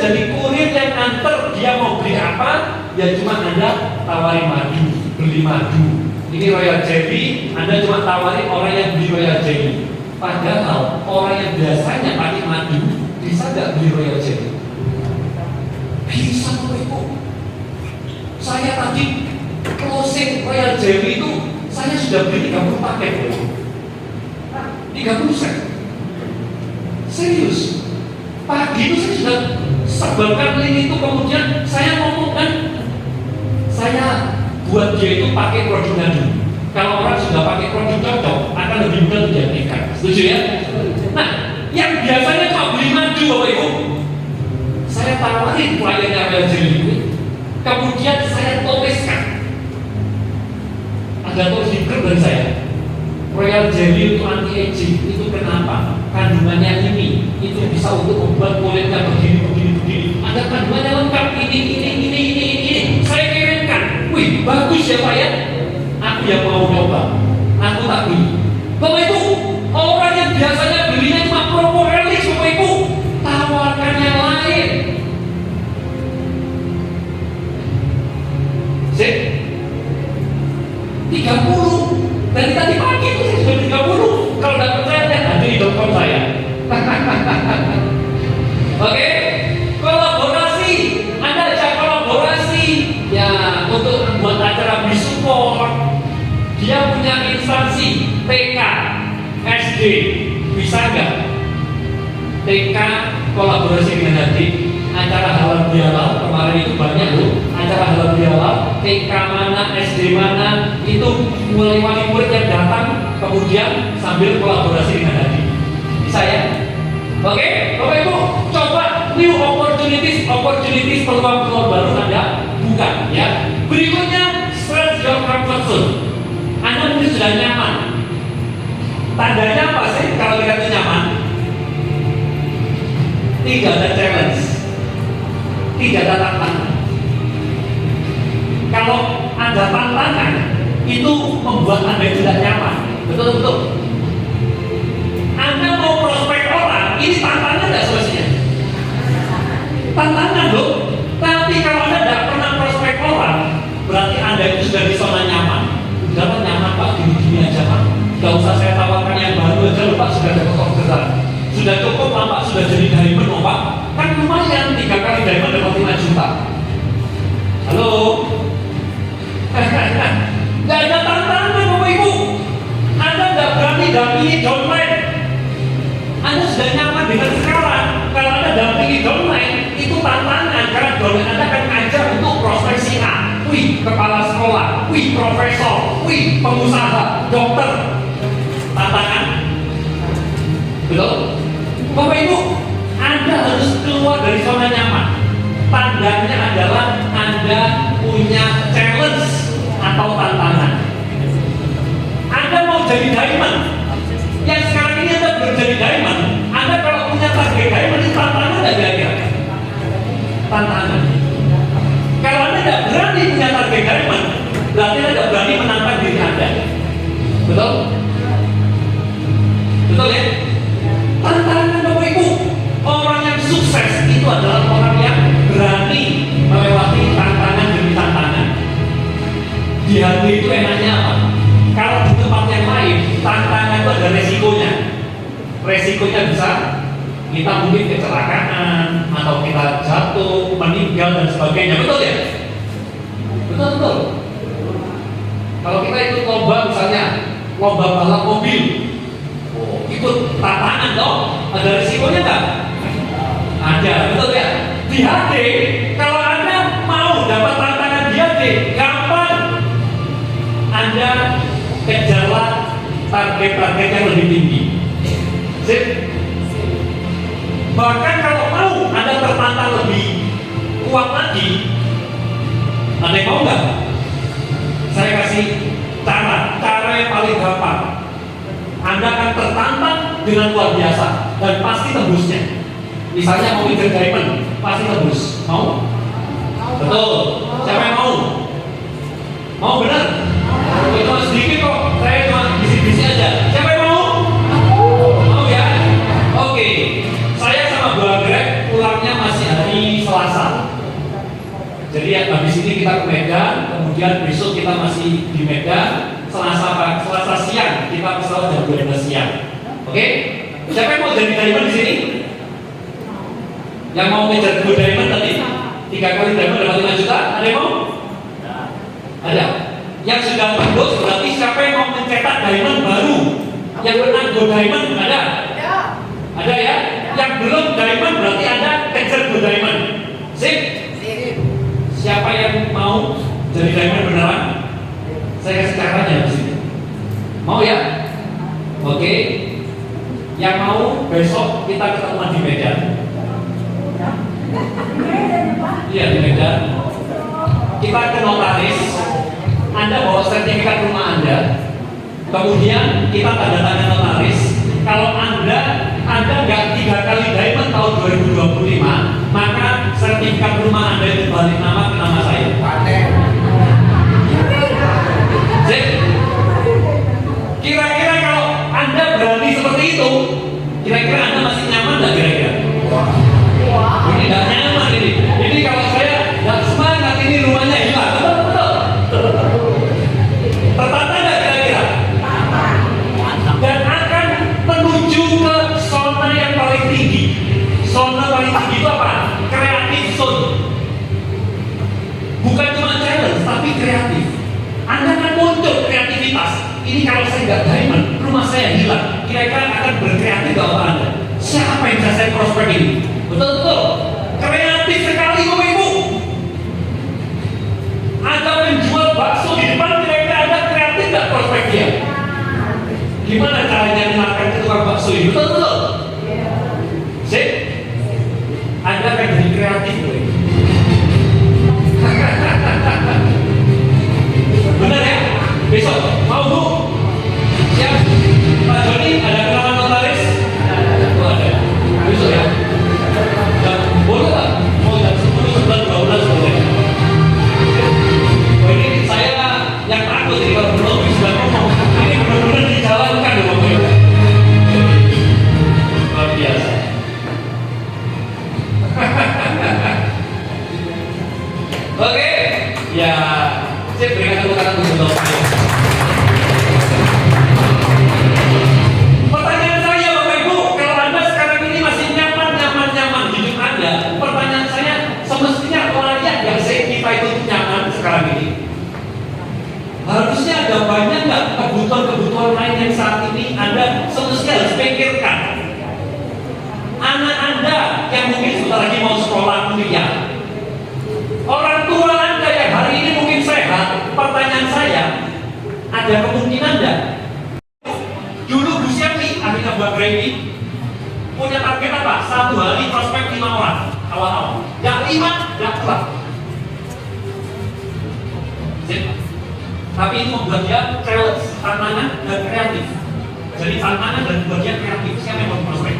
Speaker 1: jadi kurir yang nganter, dia mau beli apa, ya cuma Anda tawarin madu, beli madu. Ini Royal Jelly, Anda cuma tawarin orang yang beli Royal Jelly. Padahal orang yang biasanya pakai madu bisa nggak beli Royal Jelly? Bisa, Bapak Ibu. Saya tadi closing Royal Jelly itu saya sudah beli 30 paket, 30 set. Serius. Pagi itu saya sudah sebarkan link itu, kemudian saya ngomong kan, saya buat dia itu pakai produknya dulu. Kalau orang sudah pakai produk cocok, akan lebih mudah untuk diaplikasikan. Setuju ya? Nah, yang biasanya cuma beli madu, Bapak Ibu, saya tawarin kliennya Royal Jelly ini, kemudian saya tuliskan, ada tulis di grup dari saya, Royal Jelly itu anti aging. Itu kenapa? Kandungannya ini, itu bisa untuk membuat kulitnya begini. Ada kandungannya lengkap, ini. Saya kirimkan. Wih, bagus ya Pak ya. Aku yang mau coba. Aku tak beli. Bapak Ibu, orang yang biasanya belinya cuma propolis, Bapak Ibu, tawarkan yang lain. Sip. 30. Dari tadi pagi itu saya sudah 30. Kalau tidak percaya, lihat aja di .com saya. Oke, kolaborasi. Anda ajak kolaborasi. Ya, untuk membuat acara support. Dia punya instansi TK, SD, bisa nggak? TK kolaborasi dengan adik. Acara halal bihalal kemarin itu banyak loh. Acara halal bihalal, TK mana, SD mana, itu mulai wali murid yang datang, kemudian sambil kolaborasi dengan adik. Bisa ya? Oke, Bapak Ibu, coba new opportunities, peluang-peluang baru Anda buka ya. Berikutnya, stretch your comfort zone. Anda mungkin sudah nyaman. Tandanya apa sih kalau kita itu nyaman? Tidak ada challenge, tidak ada tantangan. Kalau ada tantangan, itu membuat Anda tidak nyaman. Betul. Anda mau prospek orang, ini tantangan tidak selesai. Tantangan loh. Tapi kalau Anda tidak pernah prospek orang, berarti Anda itu sudah di zona nyaman. Sudah nyaman Pak, gini aja Pak. Gak usah saya tawarkan yang baru aja loh Pak, sudah ada pekerjaan. Sudah cukup Pak, sudah jadi diamond Pak. Kan lumayan, 3 kali diamond dapat 5 juta. Halo? Gak ada tantangan Bapak Ibu. Anda gak berani dampingi downline. Anda sudah nyaman dengan sekarang. Kalau Anda dampingi downline, itu tantangan. Karena downline Anda akan ngajak untuk prospek si A. Wih, kepala sekolah. Wih, profesor. Wih, pengusaha, dokter. Tantangan. Betul? Bapak Ibu, Anda harus keluar dari zona nyaman. Tandanya adalah Anda punya challenge atau tantangan. Anda mau jadi diamond. Yang sekarang ini Anda belum jadi diamond. Anda kalau punya target diamond, itu tantangan nggak kira-kira? Tantangan. Kalau Anda tidak berani punya target diamond, berarti Anda tidak berani menantang diri Anda. Betul? Betul ya? Tantangan Bapak Ibu. Orang yang sukses itu adalah orang yang berani melewati tantangan demi tantangan. Di hati itu enaknya apa? Kalau di tempat yang lain, tantangan itu ada resikonya. Resikonya bisa kita mungkin kecelakaan, atau kita jatuh, meninggal dan sebagainya. Betul ya? Betul. Kalau kita ikut lomba misalnya, lomba balap mobil, ikut tantangan dong, ada resikonya nggak? Ada, betul ya? Di HD, kalau Anda mau dapat tantangan di HD, gampang. Anda kejarlah target-target yang lebih tinggi. Sip. Bahkan kalau mau Anda tertantang lebih kuat lagi, Anda mau nggak? Saya kasih cara yang paling gampang. Anda akan tertantang dengan luar biasa dan pasti tembusnya. Misalnya mau ngejar diamond, pasti tembus. Mau? Betul. Siapa yang mau? Mau benar? Itu cuma sedikit kok. Saya cuma bisik-bisik aja. Siapa yang mau? Mau ya? Oke. Saya sama Bu Anggrek pulangnya masih hari jam 12 siang. Oke? Siapa yang mau jadi diamond di sini? Yang mau ngejar good diamond tadi? 3 kali diamond dapat 5 juta? Ada yang mau? Ada. Yang sudah bagus berarti siapa yang mau mencetak diamond baru? Yang menang good diamond ada? Ada ya? Yang belum diamond berarti ada kejar good diamond. Sip? Siapa yang mau jadi diamond beneran? Saya kasih caranya di sini. Mau ya? Oke. Yang mau besok kita ketemu di Medan. Iya di Medan. Kita ke notaris. Anda bawa sertifikat rumah Anda. Kemudian kita tanda tangan notaris. Kalau Anda nggak 3 kali diamond tahun 2025, maka sertifikat rumah Anda itu balik nama ke nama saya. Sip. Kira-kira kalau Anda berani seperti itu, kira-kira Anda masih nyaman nggak kira-kira? Ini nggak nyaman ini. Ini kalau saya nggak semangat ini rumahnya hilang. Betul. Tertata nggak kira-kira? Dan akan menuju ke zona yang paling tinggi. Zona paling tinggi itu apa? Kreatif zone. Bukan cuma challenge, tapi kreatif. Anda akan muncul kreativitas. Ini kalau saya nggak diamond, rumah saya hilang. Kira-kira akan berkreatif nggak Bapak Anda? Siapa yang bisa saya prospek ini? Betul. Kreatif sekali Bapak Ibu. Ada penjual bakso di depan, kira-kira Anda kreatif nggak prospek dia? Gimana caranya mengenalkan ke tukang bakso ini? Betul. Sip. Anda akan jadi kreatif Bapak Ibu. Benar ya? Besok mau Bu? Siap? Pak Joni ada kenalan notaris? Oh ada. Besok ya? Dan boleh lah? Mau jam 10, 11, 12 boleh. Oh ini saya yang takut ini kalau belum bisa ngomong. Ini benar-benar dijalankan loh Bapak Ibu. Luar biasa. Oke, ya. Saya berikan tepuk tangan untuk saya. Pertanyaan saya Bapak Ibu, kalau Anda sekarang ini masih nyaman hidup Anda, pertanyaan saya semestinya layak nggak sih kita itu nyaman sekarang ini? Harusnya ada banyak nggak kebutuhan lain yang saat ini Anda semestinya harus pikirkan. Anak Anda yang mungkin sebentar lagi mau sekolah kuliah, orang tua Anda yang hari ini mungkin sehat. Pertanyaan saya, ada kemungkinan enggak? Dulu Bu Syarli, akhirnya buat Grady, punya target apa? 1 hari prospek 5 orang awal-awal. Yang 5, nggak kuat. Tapi itu membuat dia challenge, tantangan dan kreatif. Jadi tantangan dan membuat dia kreatif. Siapa yang mau prospek?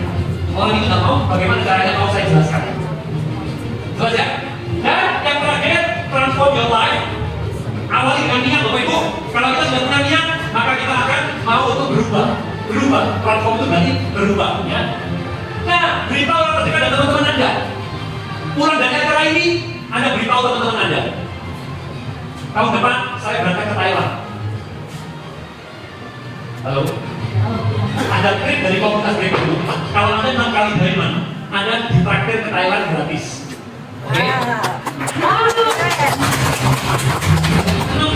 Speaker 1: Orang itu nggak mau, bagaimana caranya mau saya jelaskan? Jelas ya? Dan yang terakhir, transform your life. Awali dengan niat Bapak Ibu. Kalau kita sudah punya niat, maka kita akan mau untuk berubah. Transform itu berarti berubah ya. Nah, beritahu orang terdekat dan teman-teman Anda. Pulang dari acara ini, Anda beritahu teman-teman Anda. Tahun depan saya berangkat ke Thailand. Halo? Ada trip dari komunitas Break dulu. Kalau Anda 6 kali diamond, Anda ditraktir ke Thailand gratis. Oke? 6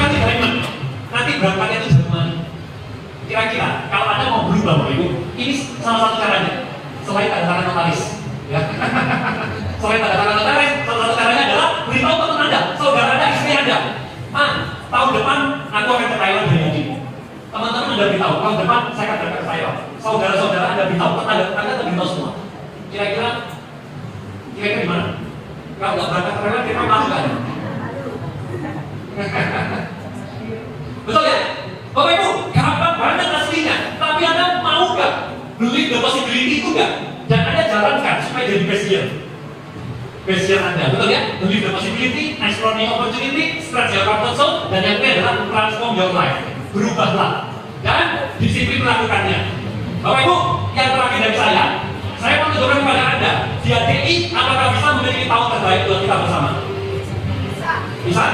Speaker 1: kali diamond. Nanti berangkatnya itu Jerman. Kira-kira kalau Anda mau berubah Bapak Ibu, ini salah satu caranya. Selain tanda tangan notaris, ya. Selain tanda tangan notaris, salah satu caranya adalah beritahu teman Anda, saudara Anda, istri Anda. Tahun depan aku akan ke Thailand dari haji. Teman-teman Anda beritahu, tahun depan saya akan berangkat ke Thailand. Saudara-saudara Anda beritahu, Anda beritahu semua. Kira-kira gimana? Kalau nggak berangkat ke Thailand, kita masuk kan? Betul ya? Bapak Ibu, gampang banget aslinya. Tapi Anda mau nggak beli the possibility itu nggak? Dan Anda jalankan supaya jadi passion Anda, betul ya? Beli the possibility, explore new opportunity, stretch your comfort zone, dan yang kedua adalah transform your life. Berubahlah dan disiplin melakukannya. Bapak Ibu, yang terakhir dari saya mau tunjukkan kepada Anda, di ADI apakah bisa memiliki tahun terbaik buat kita bersama? Bisa.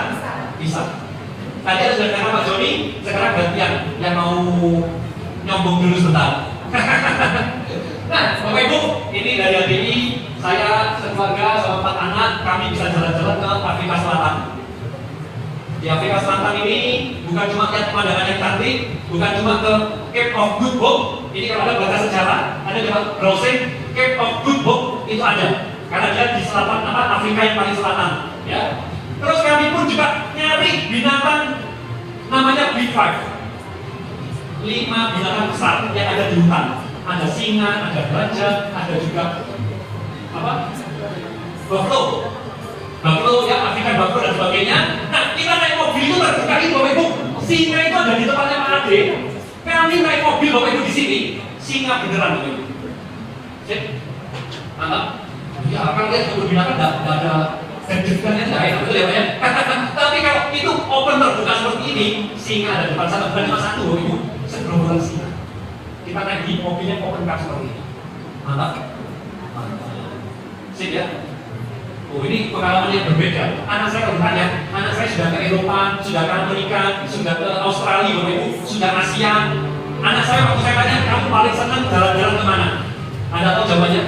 Speaker 1: Tadi ada sudah kata Pak Joni, sekarang gantian yang mau nyombong dulu sebentar. Nah, Bapak Ibu, ini dari HDI, saya sekeluarga sama 4 anak, kami bisa jalan-jalan ke Afrika Selatan. Di Afrika Selatan ini bukan cuma lihat pemandangan yang cantik, bukan cuma ke Cape of Good Hope. Ini kalau ada belajar sejarah, ada juga browsing Cape of Good Hope itu ada, karena dia di selatan Afrika yang paling selatan. Ya. Terus kami pun juga nyari binatang namanya Big Five. 5 binatang besar yang ada di hutan. Ada singa, ada gajah, ada juga buffalo, ya African buffalo dan sebagainya. Nah, kita naik mobil itu terbuka ini Bapak Ibu. Singa itu ada di tempatnya Pak Ade. Kami naik mobil Bapak Ibu di sini, singa beneran Bapak Ibu. Cek, mantap. Ya, akan lihat kebun binatang tidak ada kejutannya tidak enak, betul ya Pak ya. Tapi kalau itu open terbuka seperti ini, singa ada di depan sana, bukan cuma satu Bapak Ibu, segerombolan singa. Kita naik di mobilnya open car seperti ini. Mantap. Sip ya. Oh, ini pengalaman yang berbeda. Anak saya bertanya, anak saya sudah ke Eropa, sudah ke Amerika, sudah ke Australia, Bapak Ibu, sudah Asia. Anak saya waktu saya tanya, kamu paling senang jalan-jalan kemana? Anda tahu jawabannya?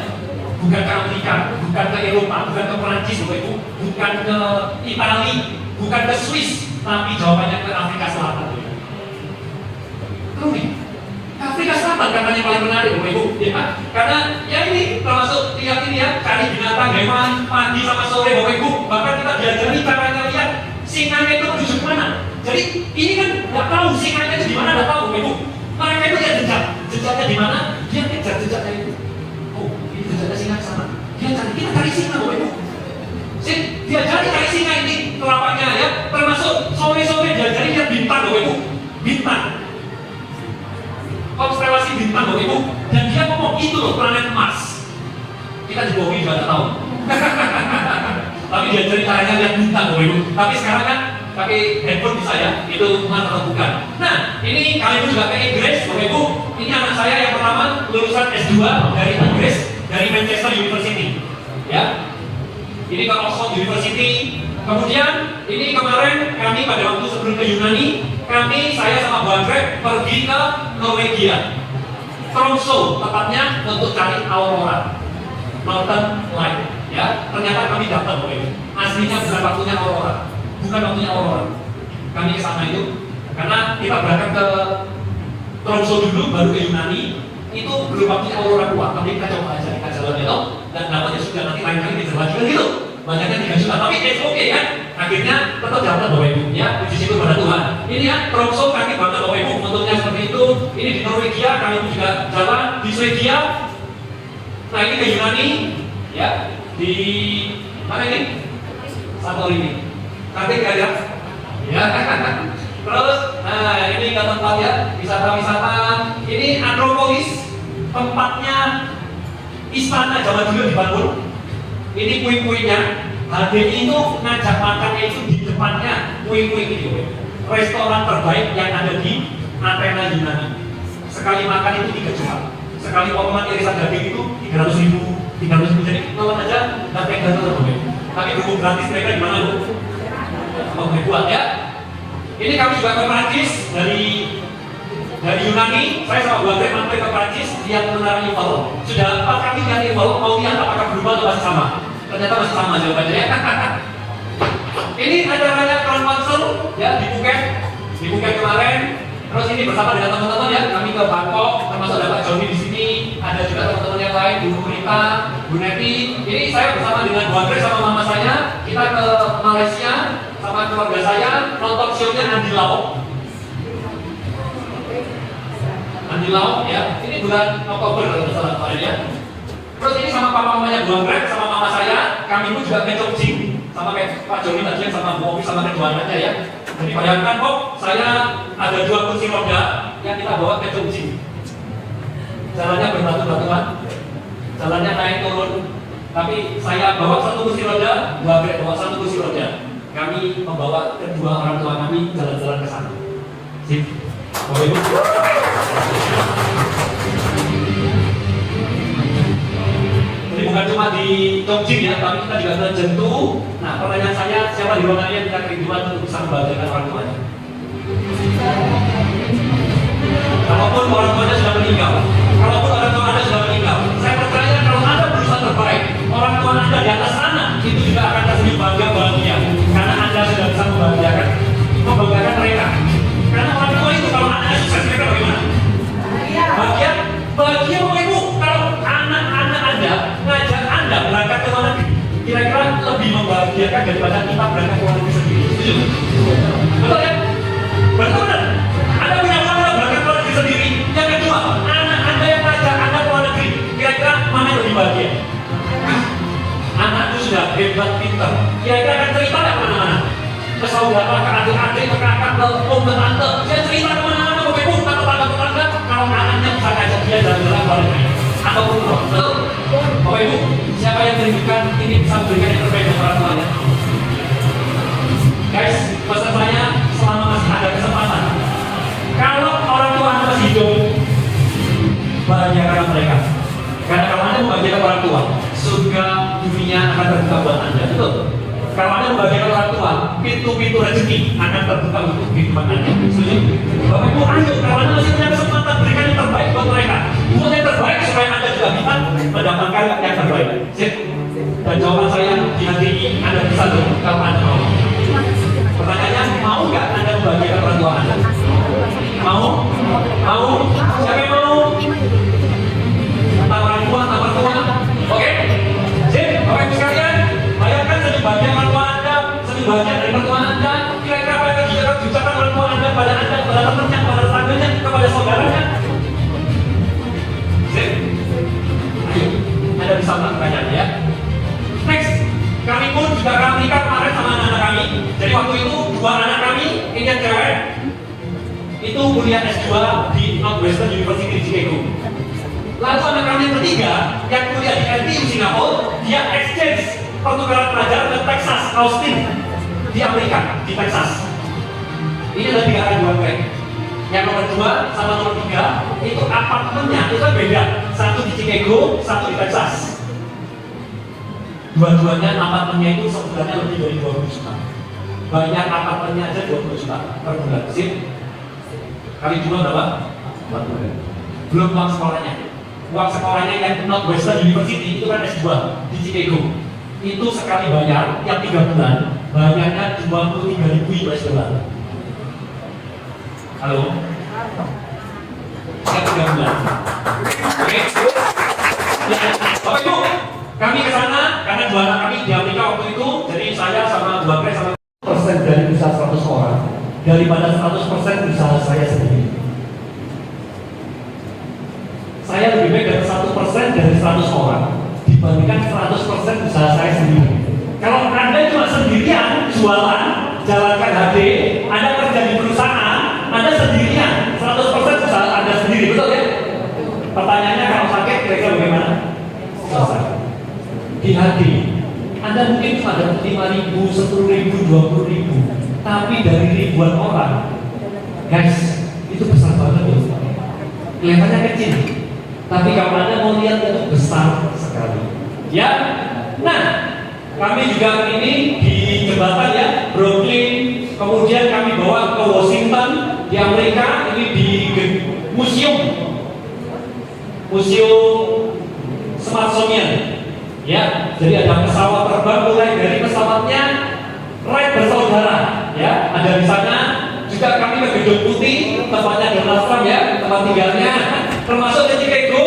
Speaker 1: Bukan ke Amerika, bukan ke Eropa, bukan ke Perancis, Bapak Ibu, bukan ke Italia, bukan ke Swiss, tapi jawabannya ke Afrika Selatan. Terus nih, Afrika Selatan katanya paling menarik Bapak Ibu, ya, karena ya ini termasuk lihat ini ya, cari binatang hewan pagi sama sore Bapak Ibu, bahkan kita diajari caranya lihat singanya itu menuju kemana. Jadi ini kan nggak tahu singanya itu di mana, nggak tahu Bapak Ibu. Mereka itu lihat jejaknya di mana, dia kejar jejaknya itu. Oh, ini jejaknya singa ke sana. Kita cari singa Bapak Ibu. Dia cari singa ini kelapanya ya, termasuk sore-sore diajari lihat bintang Bapak Ibu, bintang. Konstelasi bintang Bapak Ibu, dan dia ngomong itu loh planet Mars. Kita dibohongi 2 tahun. Tapi dia ceritanya lihat bintang Bapak Ibu. Tapi sekarang kan pakai handphone bisa ya, itu Mars atau bukan. Nah, ini kali ini juga ke Inggris Bapak Ibu. Ini anak saya yang pertama lulusan S2 dari Inggris, dari Manchester University. Ya, ini ke Oxford University. Kemudian ini kemarin kami pada waktu sebelum ke Yunani, saya sama Bu Andre pergi ke Norwegia, Tromsø tepatnya untuk cari aurora, Northern Light. Ya, ternyata kami dapat Bapak Ibu. Aslinya bukan waktunya aurora, bukan waktunya aurora. Kami ke sana itu karena kita berangkat ke Tromsø dulu, baru ke Yunani. Itu belum waktunya aurora keluar, tapi kita coba aja kita jalan itu dan dapatnya sudah nanti lain kali kita lagi kan gitu. Banyaknya 3 juta, tapi it's okay ya. Akhirnya tetap dapat Bapak Ibu ya, puji syukur pada Tuhan. Ini ya, Tromsø kami bangga Bapak Ibu, bentuknya seperti itu. Ini di Norwegia, kami juga jalan di Swedia. Nah ini ke Yunani, ya di mana ini? Santorini. Cantik kan ya? Ya. Terus, nah ini ke tempat ya, wisata-wisata. Ini Akropolis, tempatnya istana zaman dulu dibangun. Ini puing-puingnya. HDI itu ngajak makannya itu di depannya puing-puing itu. Restoran terbaik yang ada di Athena Yunani. Sekali makan itu 3 juta. Sekali potongan irisan daging itu 300.000, 300.000. Jadi nonton aja dan pegang terus. Tapi berhubung gratis mereka di mana Bu? Mau buat ya. Ini kami juga ke Prancis dari Yunani. Saya sama Bu Andre mampir ke Prancis lihat menara Eiffel. Sudah 4 kali lihat Eiffel, mau lihat apakah berubah atau masih sama. Ternyata masih sama jawabannya ya. Ini acaranya Crown Council ya di Phuket kemarin. Terus ini bersama dengan teman-teman ya, kami ke Bangkok, termasuk ada Pak Joni di sini, ada juga teman-teman yang lain, Bu Rita, Bu Neti. Ini saya bersama dengan Bu Andre sama mama saya, kita ke Malaysia sama keluarga saya nonton show-nya Andi Lau. Andi Lau ya, ini bulan Oktober kalau tidak salah kemarin ya. Terus ini sama papa mamanya Bu Anggrek sama mama saya, kami pun juga ke Chongqing sama kayak Pak Joni tadi sama Bu Opi sama kedua anaknya ya. Jadi bayangkan kok, saya ada 2 kursi roda yang kita bawa ke Chongqing. Jalannya berbatu-batuan, jalannya naik turun. Tapi saya bawa 1 kursi roda, Bu Anggrek bawa 1 kursi roda. Kami membawa kedua orang tua kami jalan-jalan ke sana. Sip, Bapak Ibu. Bukan cuma di Chongqing ya, tapi kita juga ke Chengdu. Nah, pertanyaan saya, siapa di ruangan ini yang punya kerinduan untuk bisa membahagiakan orang tuanya? Kalaupun orang tuanya sudah meninggal, kalaupun orang tua Anda sudah meninggal, saya percaya kalau Anda berusaha terbaik, orang tua Anda di atas sana itu juga akan tersenyum bangga bahagia, karena Anda sudah bisa membanggakan mereka. Karena orang tua itu kalau anaknya sukses, mereka bagaimana? Bahagia, bahagia Bapak Ibu. Kalau anak-anak Anda ngajak Anda berangkat ke luar negeri, kira-kira lebih membahagiakan daripada kita berangkat ke luar negeri sendiri. Setuju? Betul ya? Betul. Anda punya uang berangkat ke luar negeri sendiri. Yang kedua, anak Anda yang ngajak Anda ke luar negeri, kira-kira mana yang lebih bahagia? Anakku sudah hebat, pintar. Kira-kira akan cerita nggak kemana-mana? Ke saudara, ke adik-adik, ke kakak, ke om, ke tante. Dia cerita kemana-mana, Bapak Ibu, tetangga-tetangga. Kalau anaknya bisa ngajak dia jalan-jalan ke luar negeri, ataupun umroh. Betul? Bapak Ibu, siapa yang merindukan ini bisa memberikan yang terbaik untuk orang tuanya? Guys, pesan saya selama masih ada kesempatan, kalau orang tua Anda masih hidup, bahagiakan mereka. Karena kalau Anda membahagiakan orang tua, surga dunia akan terbuka buat Anda. Betul? Kalau Anda membahagiakan orang tua, pintu-pintu rezeki akan terbuka untuk kehidupan Anda. Setuju? Bapak Ibu, ayo, kalau Anda masih punya kesempatan, berikan yang terbaik buat mereka. Buat yang terbaik supaya Anda juga bisa mendapatkan yang terbaik. Sip? Dan jawaban saya di hati ini Anda bisa dong, kalau Anda mau. Pertanyaannya, mau nggak Anda membahagiakan orang tua Anda? Mau? Mau? Siapa yang mau? Entah orang tua, entah mertua. Oke? Sip? Bapak Ibu sekalian, bayangkan sebagian orang tua Anda, sebagian dari mertua Anda, kira-kira apa yang diucapkan orang tua Anda kepada Anda, kepada temannya, kepada tetangganya, kepada saudaranya? Sip? Ayo, Anda bisa melakukannya ya. Next, kami pun juga akan menikah kemarin sama anak-anak kami. Jadi waktu itu dua anak kami, ini yang cewek, itu kuliah S2 di Northwestern University di Chicago. Lalu anak kami yang ketiga, yang kuliah di NTU Singapura, dia exchange pertukaran pelajaran ke Texas, Austin, di Amerika, di Texas. Ini adalah 3 anak dua kayak. Yang nomor 2 sama nomor 3 itu apartemennya itu kan beda, satu di Chicago, satu di Texas. Dua-duanya apartemennya itu sebenarnya lebih dari 20 juta. Banyak apartemennya aja 20 juta per bulan. Sip? Kali 2 berapa? 40. Belum uang sekolahnya. Uang sekolahnya yang Northwestern University itu kan S2 di Chicago. Itu sekali bayar yang 3 bulan bayarnya 23.000 US dollar. Halo? Yang 3 bulan. Oke? Bapak Ibu, kami ke sana karena 2 anak kami di Amerika waktu itu. Jadi saya sama 2 kres sama persen dari usaha 100 orang daripada 100% usaha saya sendiri. Saya lebih baik dari 1% dari 100 orang dibandingkan 100% usaha saya sendiri. Kalau Anda cuma sendirian jualan, jalankan HD, Anda kerja di perusahaan, Anda sendirian, 100% usaha Anda sendiri, betul ya? Pertanyaannya kalau sakit kira-kira bagaimana? Selesai. Di HD, Anda mungkin cuma dapat 5.000, 10.000, 20.000, tapi dari ribuan orang, guys, itu besar banget ya. Kelihatannya kecil, tapi kalau Anda mau lihat itu besar sekali. Ya, nah, kami juga ini di jembatan ya, Brooklyn, kemudian kami bawa ke Washington di Amerika, ini di museum Smithsonian. Ya, jadi ada pesawat terbang mulai dari pesawatnya Wright bersaudara, ya, ada di sana. Juga kami ke Gedung Putih, tempatnya Donald Trump ya, tempat tinggalnya, termasuk di Chicago,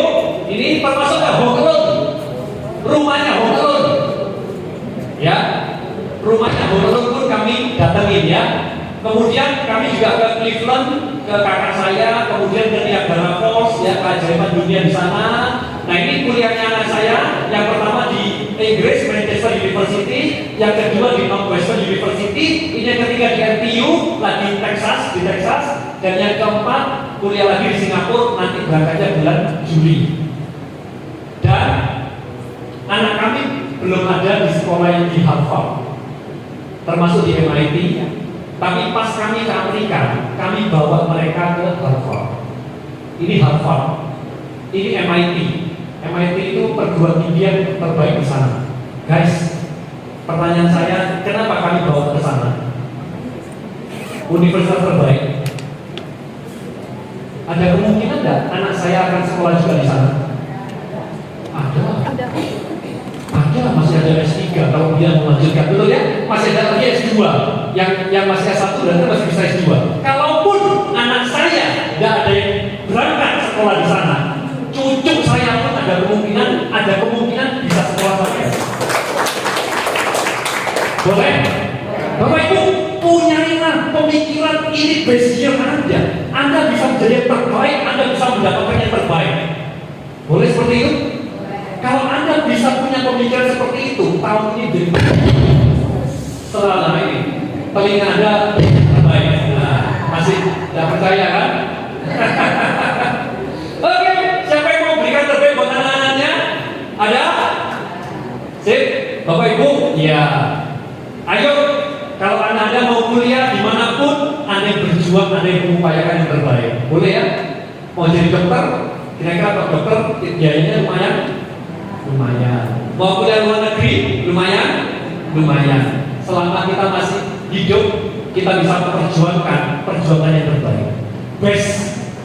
Speaker 1: ini termasuk ke Homeland, rumahnya Homeland, ya, rumahnya Homeland pun kami datengin ya. Kemudian kami juga ke Cleveland, ke kakak saya, kemudian ke Niagara Falls, ya, keajaiban dunia di sana. Nah ini kuliahnya anak saya, yang pertama di Inggris, Manchester University, yang kedua di Northwestern University, ini yang ketiga di NTU, lagi di Texas, dan yang keempat kuliah lagi di Singapura, nanti berangkatnya bulan Juli. Dan anak kami belum ada di sekolah yang di Harvard, termasuk di MIT. Tapi pas kami ke Amerika, kami bawa mereka ke Harvard. Ini Harvard, ini MIT. MIT itu perguruan tinggi yang terbaik di sana. Guys, pertanyaan saya, kenapa kami bawa ke sana? Universitas terbaik. Ada kemungkinan nggak anak saya akan sekolah juga di sana? Ada. Masih ada S3 kalau dia melanjutkan, betul ya? Masih ada lagi S2. Yang masih S1 dan masih bisa S2. Kalaupun anak saya nggak ada yang berangkat sekolah di sana, cucu saya pun ada kemungkinan bisa sekolah saya. Boleh? Bapak Ibu, punyailah pemikiran ini basic Anda. Anda bisa menjadi yang terbaik, Anda bisa mendapatkan yang terbaik. Boleh seperti itu? Kalau Anda bisa punya pemikiran seperti itu, tahun ini jadi setelah ini telinga Anda terbaik. Nah, masih tidak percaya kan? Oke, siapa yang mau berikan terbaik buat anak-anaknya? Ada? Sip, Bapak Ibu, ya. Ayo, kalau anak Anda mau kuliah dimanapun, Anda berjuang, Anda mengupayakan yang terbaik. Boleh ya? Mau jadi dokter? Kira-kira kalau dokter biayanya lumayan? Mau kuliah luar negeri? Lumayan. Selama kita masih hidup, kita bisa memperjuangkan perjuangan yang terbaik. Best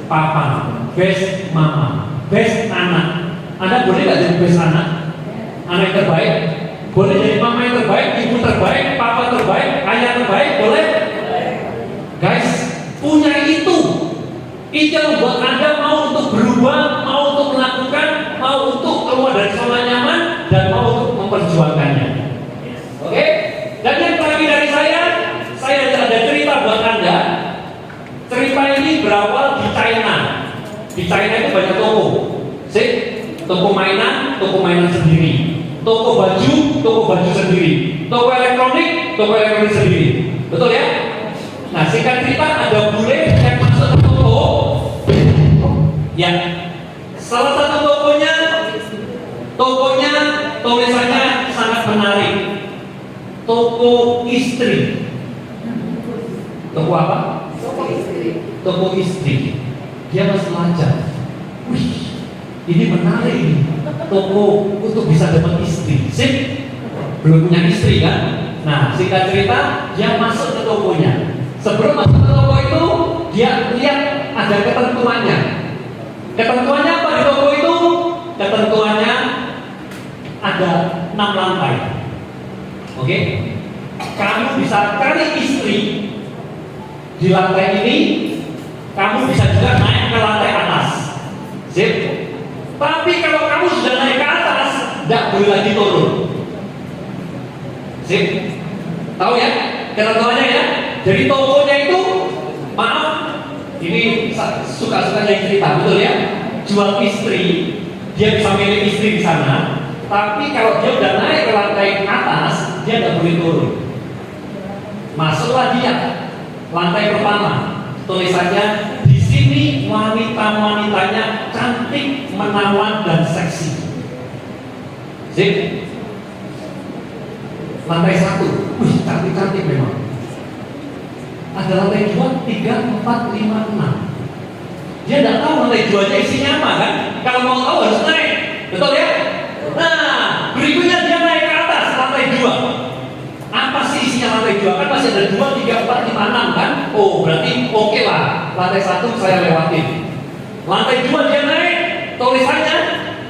Speaker 1: papa, best mama, best anak. Anda boleh nggak jadi best anak? Anak yang terbaik? Boleh jadi mama yang terbaik, ibu terbaik, papa terbaik, ayah terbaik, boleh? Guys, punya itu yang membuat Anda mau untuk berubah, mau untuk melakukan, mau untuk keluar dari zona nyaman, dan mau untuk memperjuangkannya. Oke? Dan yang terakhir dari saya ada cerita buat Anda. Cerita ini berawal di China. Di China itu banyak toko. Sip? Toko mainan sendiri. Toko baju sendiri. Toko elektronik sendiri. Betul ya? Nah, singkat cerita ada bule yang masuk ke toko. Ya, salah satu tokonya tulisannya sangat menarik. Toko istri. Toko apa? Toko istri. Dia masih belajar. Wih, ini menarik nih. Toko untuk bisa dapat istri. Sip, belum punya istri kan? Nah, singkat cerita, dia masuk ke tokonya. Sebelum masuk ke toko itu, dia lihat ada ketentuannya. Ketentuannya apa di toko itu? Ketentuannya ada 6 lantai. Oke? Kamu bisa cari istri di lantai ini, kamu bisa juga naik ke lantai atas. Sip? Tapi kalau kamu sudah naik ke atas, tidak boleh lagi turun. Sip? Tahu ya? Ketentuannya ya? Jadi tokonya itu, maaf, ini suka-suka yang cerita, betul ya? Jual istri, dia bisa milih istri di sana. Tapi kalau dia udah naik ke lantai atas, dia nggak boleh turun. Masuklah dia lantai pertama. Tulisannya di sini wanita-wanitanya cantik, menawan dan seksi. Sip. Lantai 1, cantik-cantik memang. Ada lantai 2, 3, 4, 5, 6. Dia tidak tahu lantai 2-nya isinya apa kan? Kalau mau tahu harus naik, betul ya? Nah, berikutnya dia naik ke atas lantai 2. Apa sih isinya lantai 2? Kan masih ada 2, 3, 4, 5, 6 kan? Oh, berarti oke lah. Lantai 1 saya lewatin. Lantai 2 dia naik. Tulisannya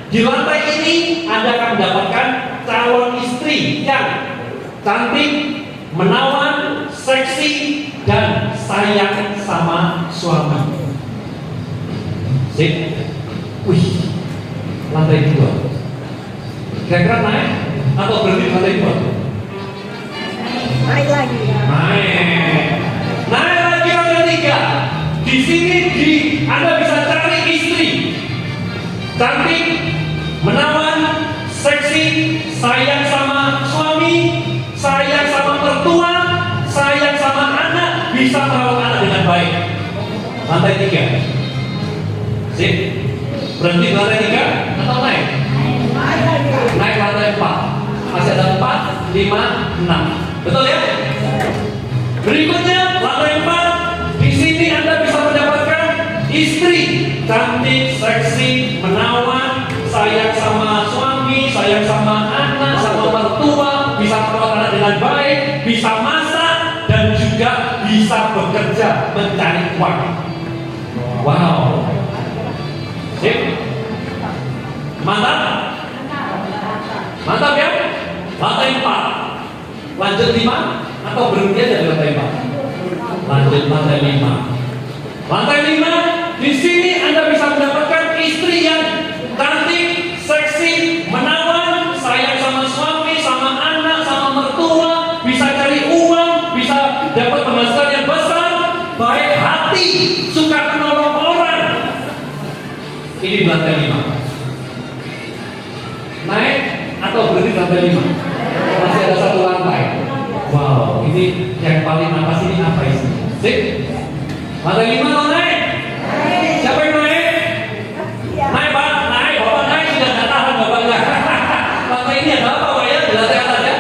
Speaker 1: di lantai ini Anda akan mendapatkan calon istri yang cantik, menawan, seksi, dan sayang sama suami. Sip. Wih, lantai 2. Kira-kira naik atau berhenti lantai 2?
Speaker 2: Naik lagi.
Speaker 1: Naik lagi lantai 3. Di sini Anda bisa cari istri cantik, menawan, seksi, sayang sama suami, sayang sama mertua, sayang sama anak, bisa merawat anak dengan baik. Lantai 3. Sip. Berhenti di lantai 3 atau naik? Naik lantai 4. Masih ada 4, 5, 6. Betul ya? Berikutnya lantai 4. Di sini Anda bisa mendapatkan istri cantik, seksi, menawan, sayang sama suami, sayang sama anak, sama mertua, bisa merawat anak dengan baik, bisa masak, dan juga bisa bekerja mencari uang. Wow. Mantap? Mantap ya? Lantai 4. Lanjut 5 atau berhenti aja di lantai 4? Lanjut lantai 5. Lantai 5, di sini Anda bisa mendapatkan istri yang cantik, seksi, menawan, sayang sama suami, sama anak, sama mertua, bisa cari uang, bisa dapat penghasilan yang besar, baik hati, suka menolong orang. Ini di lantai 5. Naik atau berhenti di lantai 5? Masih ada satu lantai. Wow, ini yang paling atas ini apa isinya? Sip. Lantai 5 atau naik? Siapa yang naik? Naik Pak, naik. Bapak naik sudah tidak tahan bapaknya. Lantai ini ada apa Pak ya? Di lantai atas ya?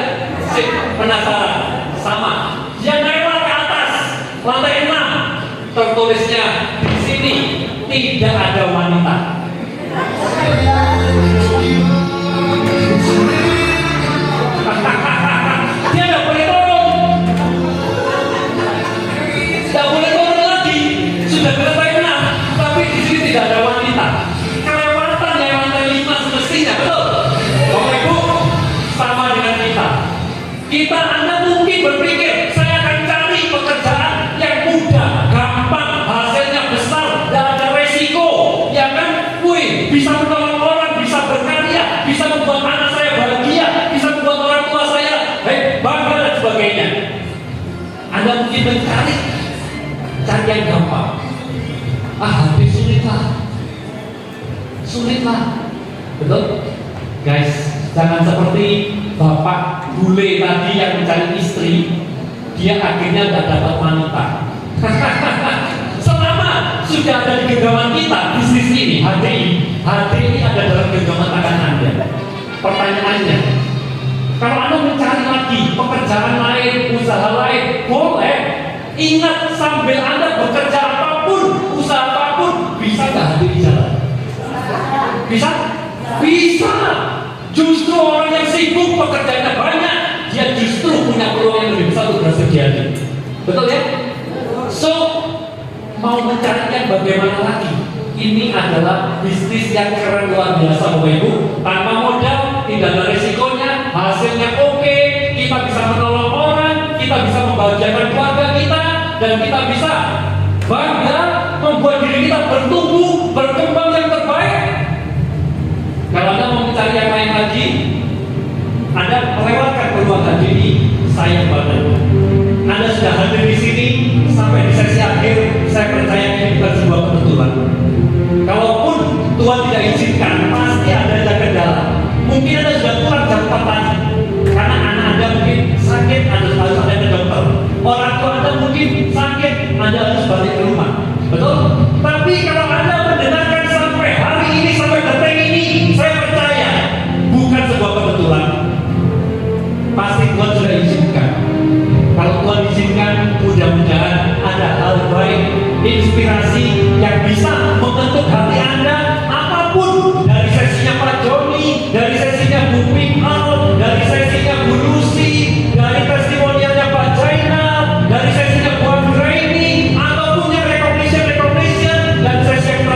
Speaker 1: Sip, penasaran? Sama. Yang naiklah ke atas. Lantai 6. Tertulisnya di sini tidak ada wanita. Dia nggak boleh turun. Nggak boleh turun lagi. Sudah ke lantai 6, tapi di sini tidak ada wanita. Kelewatan yang lantai 5 semestinya, betul? Bapak Ibu, sama dengan kita. Anda mungkin berpikir, saya akan cari pekerjaan yang mudah, gampang, hasilnya besar, tidak ada resiko, ya kan? Wih, bisa menolong orang, bisa berkarya, bisa membuat anak saya bahagia, bisa membuat orang tua saya bangga dan sebagainya. Anda mungkin mencari yang gampang. Habis sulit lah, betul? Guys, jangan seperti bapak bule tadi yang mencari istri, dia akhirnya tidak dapat wanita. Selama sudah ada di genggaman kita, bisnis ini, HDI ada dalam genggaman tangan Anda. Pertanyaannya, kalau Anda mencari lagi pekerjaan lain, usaha lain, boleh. Ingat, sambil Anda bekerja apapun, usaha apapun, bisa nggak HDI jalan? Bisa? Bisa. Justru orang yang sibuk pekerjaannya banyak, dia justru punya peluang yang lebih besar untuk berhasil di HDI. Betul ya? So, mau mencari yang bagaimana lagi? Ini adalah bisnis yang keren luar biasa Bapak Ibu. Tanpa modal, tidak ada resikonya, hasilnya oke, kita bisa menolong orang, kita bisa membahagiakan keluarga kita, dan kita bisa bangga membuat diri kita bertumbuh, berkembang yang terbaik. Kalau Anda mau mencari yang lain lagi, Anda melewatkan peluang HDI, sayang banget. Anda sudah hadir di sini sampai di sesi akhir, saya percaya ini bukan sebuah kebetulan. Kalaupun Tuhan tidak izinkan, pasti ada kendala. Mungkin Anda sudah pulang jam 4 pagi karena anak Anda mungkin sakit, Anda harus ada ke dokter. Orang tua Anda mungkin sakit, Anda harus balik ke rumah. Betul? Tapi kalau Anda mendengarkan sampai hari ini, sampai detik ini, saya percaya bukan sebuah kebetulan. Pasti Tuhan sudah izinkan. Kalau Tuhan izinkan, mudah-mudahan ada hal baik, inspirasi yang bisa membentuk hati Anda. Apapun, dari sesinya Pak Joni, dari sesinya Bu Pikal, dari sesinya Bu Lucy, dari testimonialnya Pak Jainal, dari sesinya Bu Anggraini, ataupun yang recognition dan sesi yang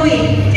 Speaker 2: Wih,